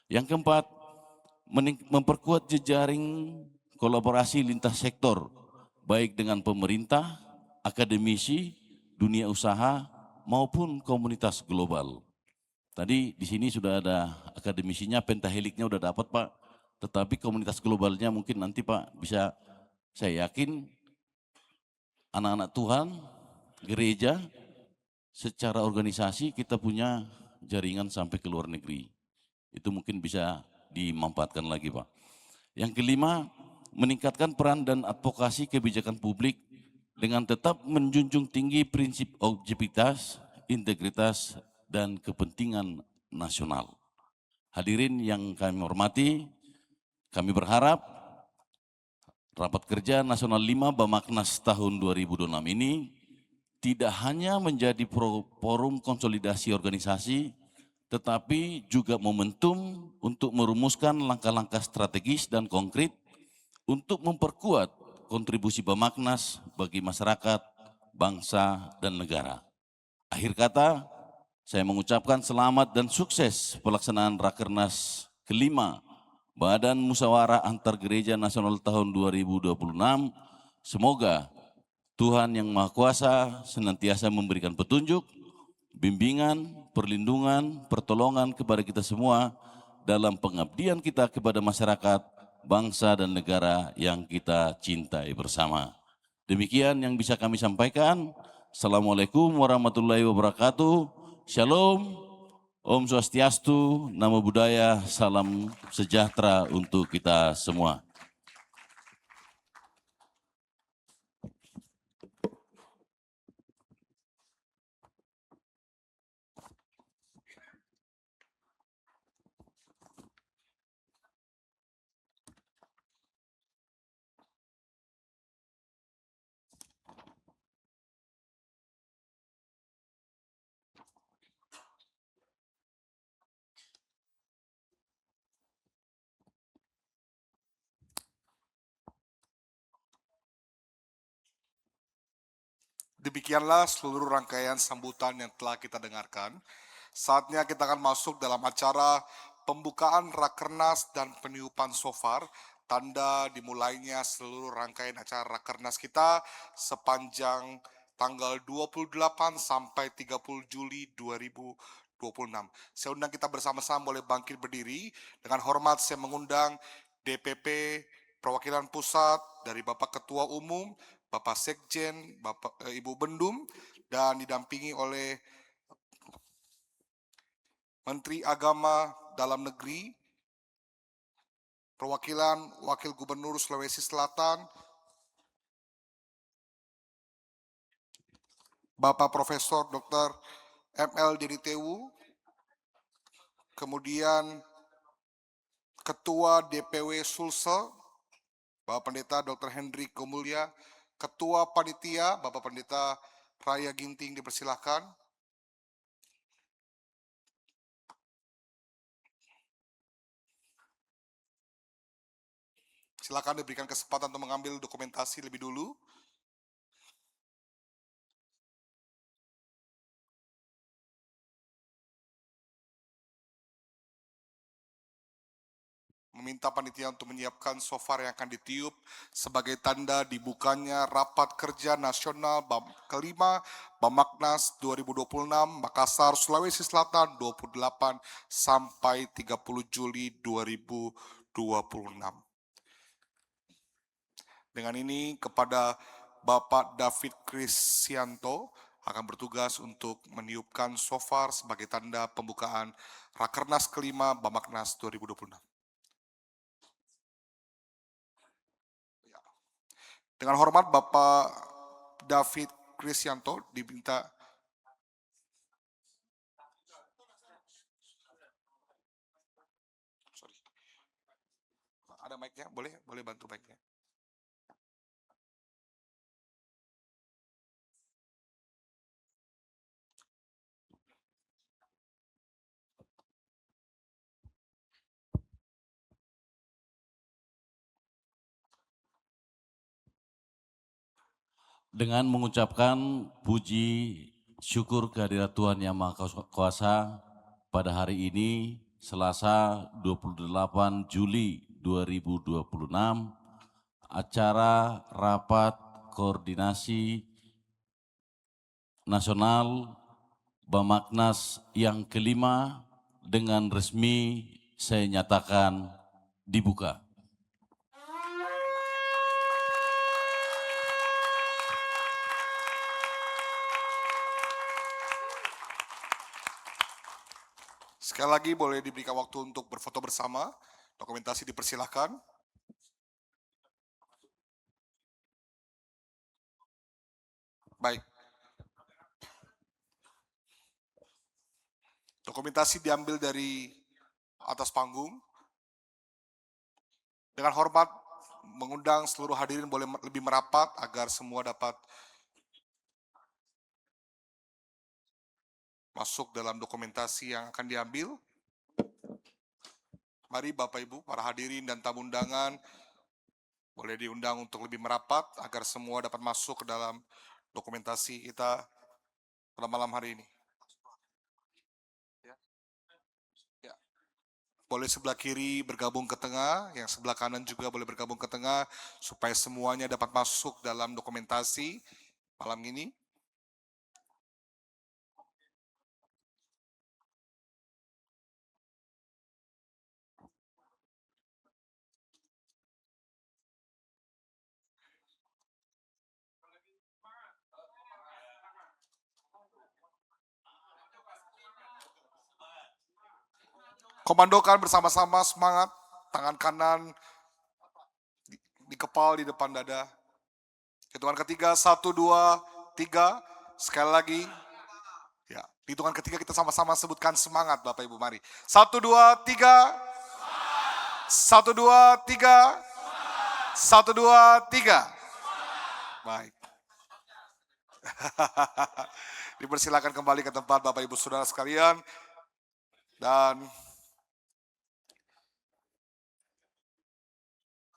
Yang keempat, memperkuat jejaring kolaborasi lintas sektor, baik dengan pemerintah, akademisi, dunia usaha, maupun komunitas global. Tadi di sini sudah ada akademisinya, pentaheliknya udah dapat Pak, tetapi komunitas globalnya mungkin nanti Pak bisa, saya yakin anak-anak Tuhan, gereja, secara organisasi kita punya jaringan sampai ke luar negeri. Itu mungkin bisa dimanfaatkan lagi Pak. Yang kelima, meningkatkan peran dan advokasi kebijakan publik dengan tetap menjunjung tinggi prinsip objektivitas, integritas, dan kepentingan nasional. Hadirin yang kami hormati, kami berharap Rapat Kerja Nasional 5 Bamaknas tahun 2026 ini tidak hanya menjadi forum konsolidasi organisasi, tetapi juga momentum untuk merumuskan langkah-langkah strategis dan konkret untuk memperkuat kontribusi Bamaknas bagi masyarakat, bangsa, dan negara. Akhir kata, saya mengucapkan selamat dan sukses pelaksanaan Rakernas kelima Badan Musyawarah Antar Gereja Nasional tahun 2026. Semoga Tuhan Yang Maha Kuasa senantiasa memberikan petunjuk, bimbingan, perlindungan, pertolongan kepada kita semua dalam pengabdian kita kepada masyarakat, bangsa, dan negara yang kita cintai bersama. Demikian yang bisa kami sampaikan. Assalamualaikum warahmatullahi wabarakatuh. Shalom, Om Swastiastu, Namo Buddhaya, salam sejahtera untuk kita semua. Demikianlah seluruh rangkaian sambutan yang telah kita dengarkan. Saatnya kita akan masuk dalam acara pembukaan Rakernas dan peniupan shofar, tanda dimulainya seluruh rangkaian acara Rakernas kita sepanjang tanggal 28 sampai 30 Juli 2026. Saya undang kita bersama-sama boleh bangkit berdiri. Dengan hormat saya mengundang DPP Perwakilan Pusat dari Bapak Ketua Umum, Bapak Sekjen, Ibu Bendum, dan didampingi oleh Menteri Agama Dalam Negeri, Perwakilan Wakil Gubernur Sulawesi Selatan, Bapak Profesor Dr. ML Diritewu, kemudian Ketua DPW Sulsel, Bapak Pendeta Dr. Hendrik Gomulya, Ketua Panitia Bapak Pendeta Raya Ginting, dipersilahkan. Silakan diberikan kesempatan untuk mengambil dokumentasi lebih dulu. Meminta panitia untuk menyiapkan shofar yang akan ditiup sebagai tanda dibukanya Rapat Kerja Nasional kelima Bamaknas 2026 Makassar, Sulawesi Selatan 28 sampai 30 Juli 2026. Dengan ini kepada Bapak David Krisyanto akan bertugas untuk meniupkan shofar sebagai tanda pembukaan Rakernas kelima Bamaknas 2026. Dengan hormat Bapak David Krisyanto diminta Ada mic-nya? Boleh bantu mic-nya. Dengan mengucapkan puji syukur kehadirat Tuhan Yang Maha Kuasa pada hari ini Selasa 28 Juli 2026 acara rapat koordinasi nasional Bamaknas yang kelima dengan resmi saya nyatakan dibuka. Sekali lagi boleh diberikan waktu untuk berfoto bersama. Dokumentasi dipersilahkan. Baik. Dokumentasi diambil dari atas panggung. Dengan hormat mengundang seluruh hadirin boleh lebih merapat agar semua dapat masuk dalam dokumentasi yang akan diambil. Mari Bapak Ibu, para hadirin dan tamu undangan boleh diundang untuk lebih merapat agar semua dapat masuk ke dalam dokumentasi kita pada malam hari ini. Ya. Boleh sebelah kiri bergabung ke tengah, yang sebelah kanan juga boleh bergabung ke tengah supaya semuanya dapat masuk dalam dokumentasi malam ini. Komandokan bersama-sama, semangat, tangan kanan di kepal, di depan dada. Hitungan ketiga, 1, 2, 3, sekali lagi. Ya, hitungan ketiga kita sama-sama sebutkan semangat Bapak Ibu, mari. 1, 2, 3. 1, 2, 3. 1, 2, 3. Baik. Dipersilakan kembali ke tempat Bapak Ibu Saudara sekalian. Dan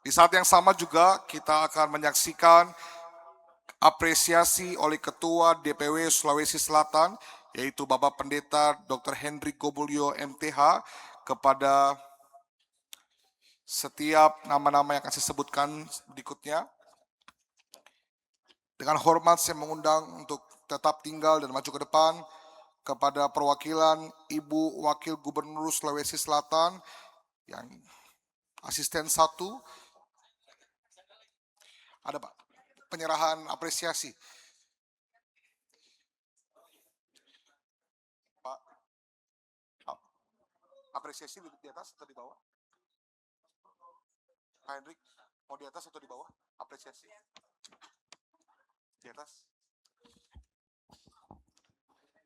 di saat yang sama juga kita akan menyaksikan apresiasi oleh Ketua DPW Sulawesi Selatan, yaitu Bapak Pendeta Dr. Hendrik Gobulyo MTH, kepada setiap nama-nama yang akan saya sebutkan berikutnya. Dengan hormat saya mengundang untuk tetap tinggal dan maju ke depan kepada perwakilan Ibu Wakil Gubernur Sulawesi Selatan yang asisten 1. Ada Pak, penyerahan apresiasi. Pak, apresiasi di atas atau di bawah? Pak Hendrik, mau di atas atau di bawah? Apresiasi. Di atas.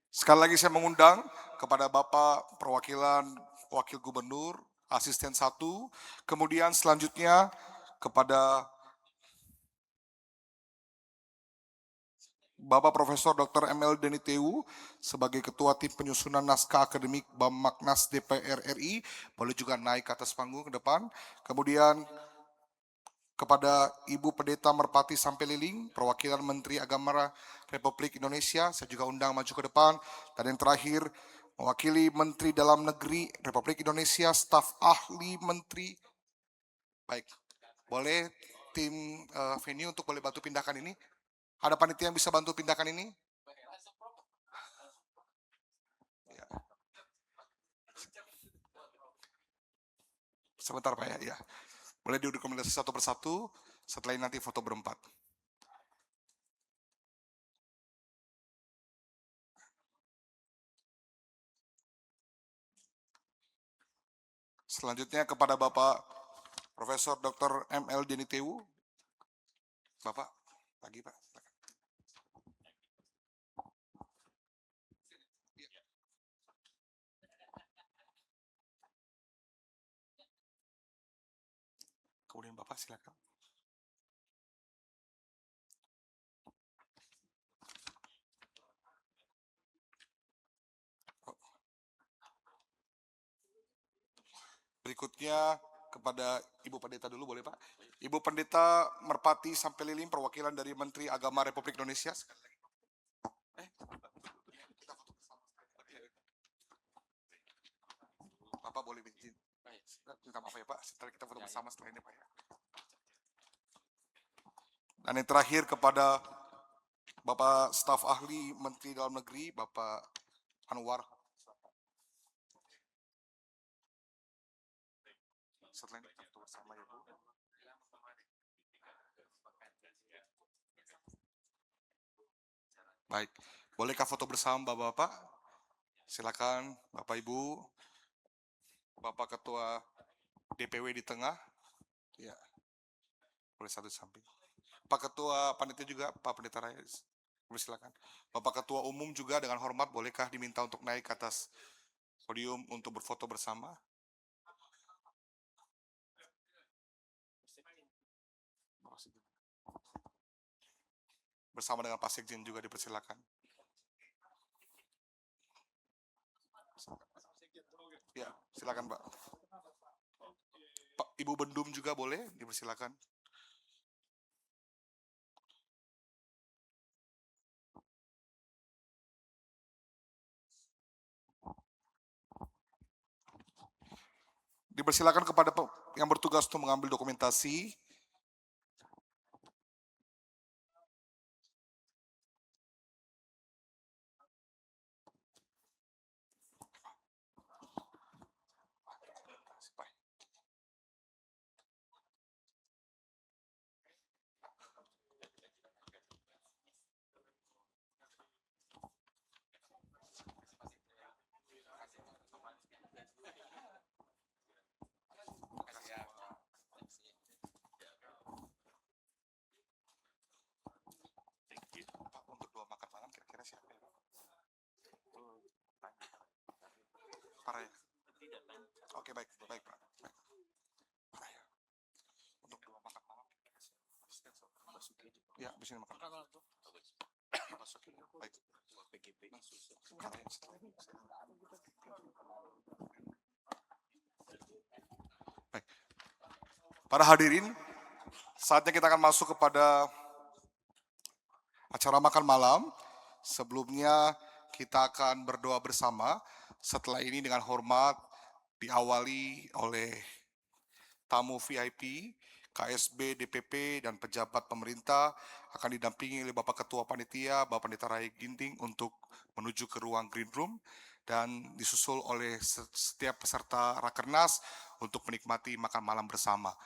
Sekali lagi saya mengundang kepada Bapak perwakilan Wakil Gubernur, asisten 1. Kemudian selanjutnya kepada Bapak Profesor Dr. ML Deniteu sebagai Ketua Tim Penyusunan Naskah Akademik Bamaknas DPR RI, boleh juga naik ke atas panggung ke depan. Kemudian kepada Ibu Pendeta Merpati Sampeliling, perwakilan Menteri Agama Republik Indonesia, saya juga undang maju ke depan. Dan yang terakhir, mewakili Menteri Dalam Negeri Republik Indonesia, staf ahli Menteri. Baik, boleh tim venue untuk boleh bantu pindahkan ini. Ada panitia yang bisa bantu pindahkan ini? Ya. Sebentar Pak ya. Boleh didokumentasi satu persatu, setelah ini nanti foto berempat. Selanjutnya kepada Bapak Profesor Dr. ML Deniteu. Bapak, pagi Pak. Kemudian Bapak silakan. Berikutnya kepada Ibu Pendeta dulu boleh Pak? Ibu Pendeta Merpati Sampai Liling, perwakilan dari Menteri Agama Republik Indonesia. Bapak boleh izin. Minta maaf ya Pak, setelah kita foto bersama setelah ini Pak ya. Dan yang terakhir kepada Bapak Staf Ahli Menteri Dalam Negeri, Bapak Anwar. Setelah ini kita foto bersama ya Bu. Baik, bolehkah foto bersama Bapak-Bapak? Silakan Bapak Ibu. Bapak Ketua DPW di tengah. Ya. Boleh satu samping. Pak Ketua Panitia juga, Pak Pendeta Rais. Silakan. Bapak Ketua Umum juga dengan hormat bolehkah diminta untuk naik ke atas podium untuk berfoto bersama? Bersama dengan Pak Sekjen juga dipersilakan. Ya, silakan Pak. Pak Ibu Bendum juga boleh dipersilakan. Dipersilakan kepada yang bertugas untuk mengambil dokumentasi. Untuk 2 makan malam kira-kira siapa ya? Para ya? Oke baik, baik Pak. Baik. Para ya. Untuk 2 makan malam ya, di sini makan. Basuki. Baik. Para ya, baik. Para hadirin, saatnya kita akan masuk kepada acara makan malam. Sebelumnya kita akan berdoa bersama. Setelah ini dengan hormat diawali oleh tamu VIP, KSB, DPP, dan pejabat pemerintah akan didampingi oleh Bapak Ketua Panitia, Bapak Pendeta Rai Ginting untuk menuju ke ruang Green Room dan disusul oleh setiap peserta Rakernas untuk menikmati makan malam bersama.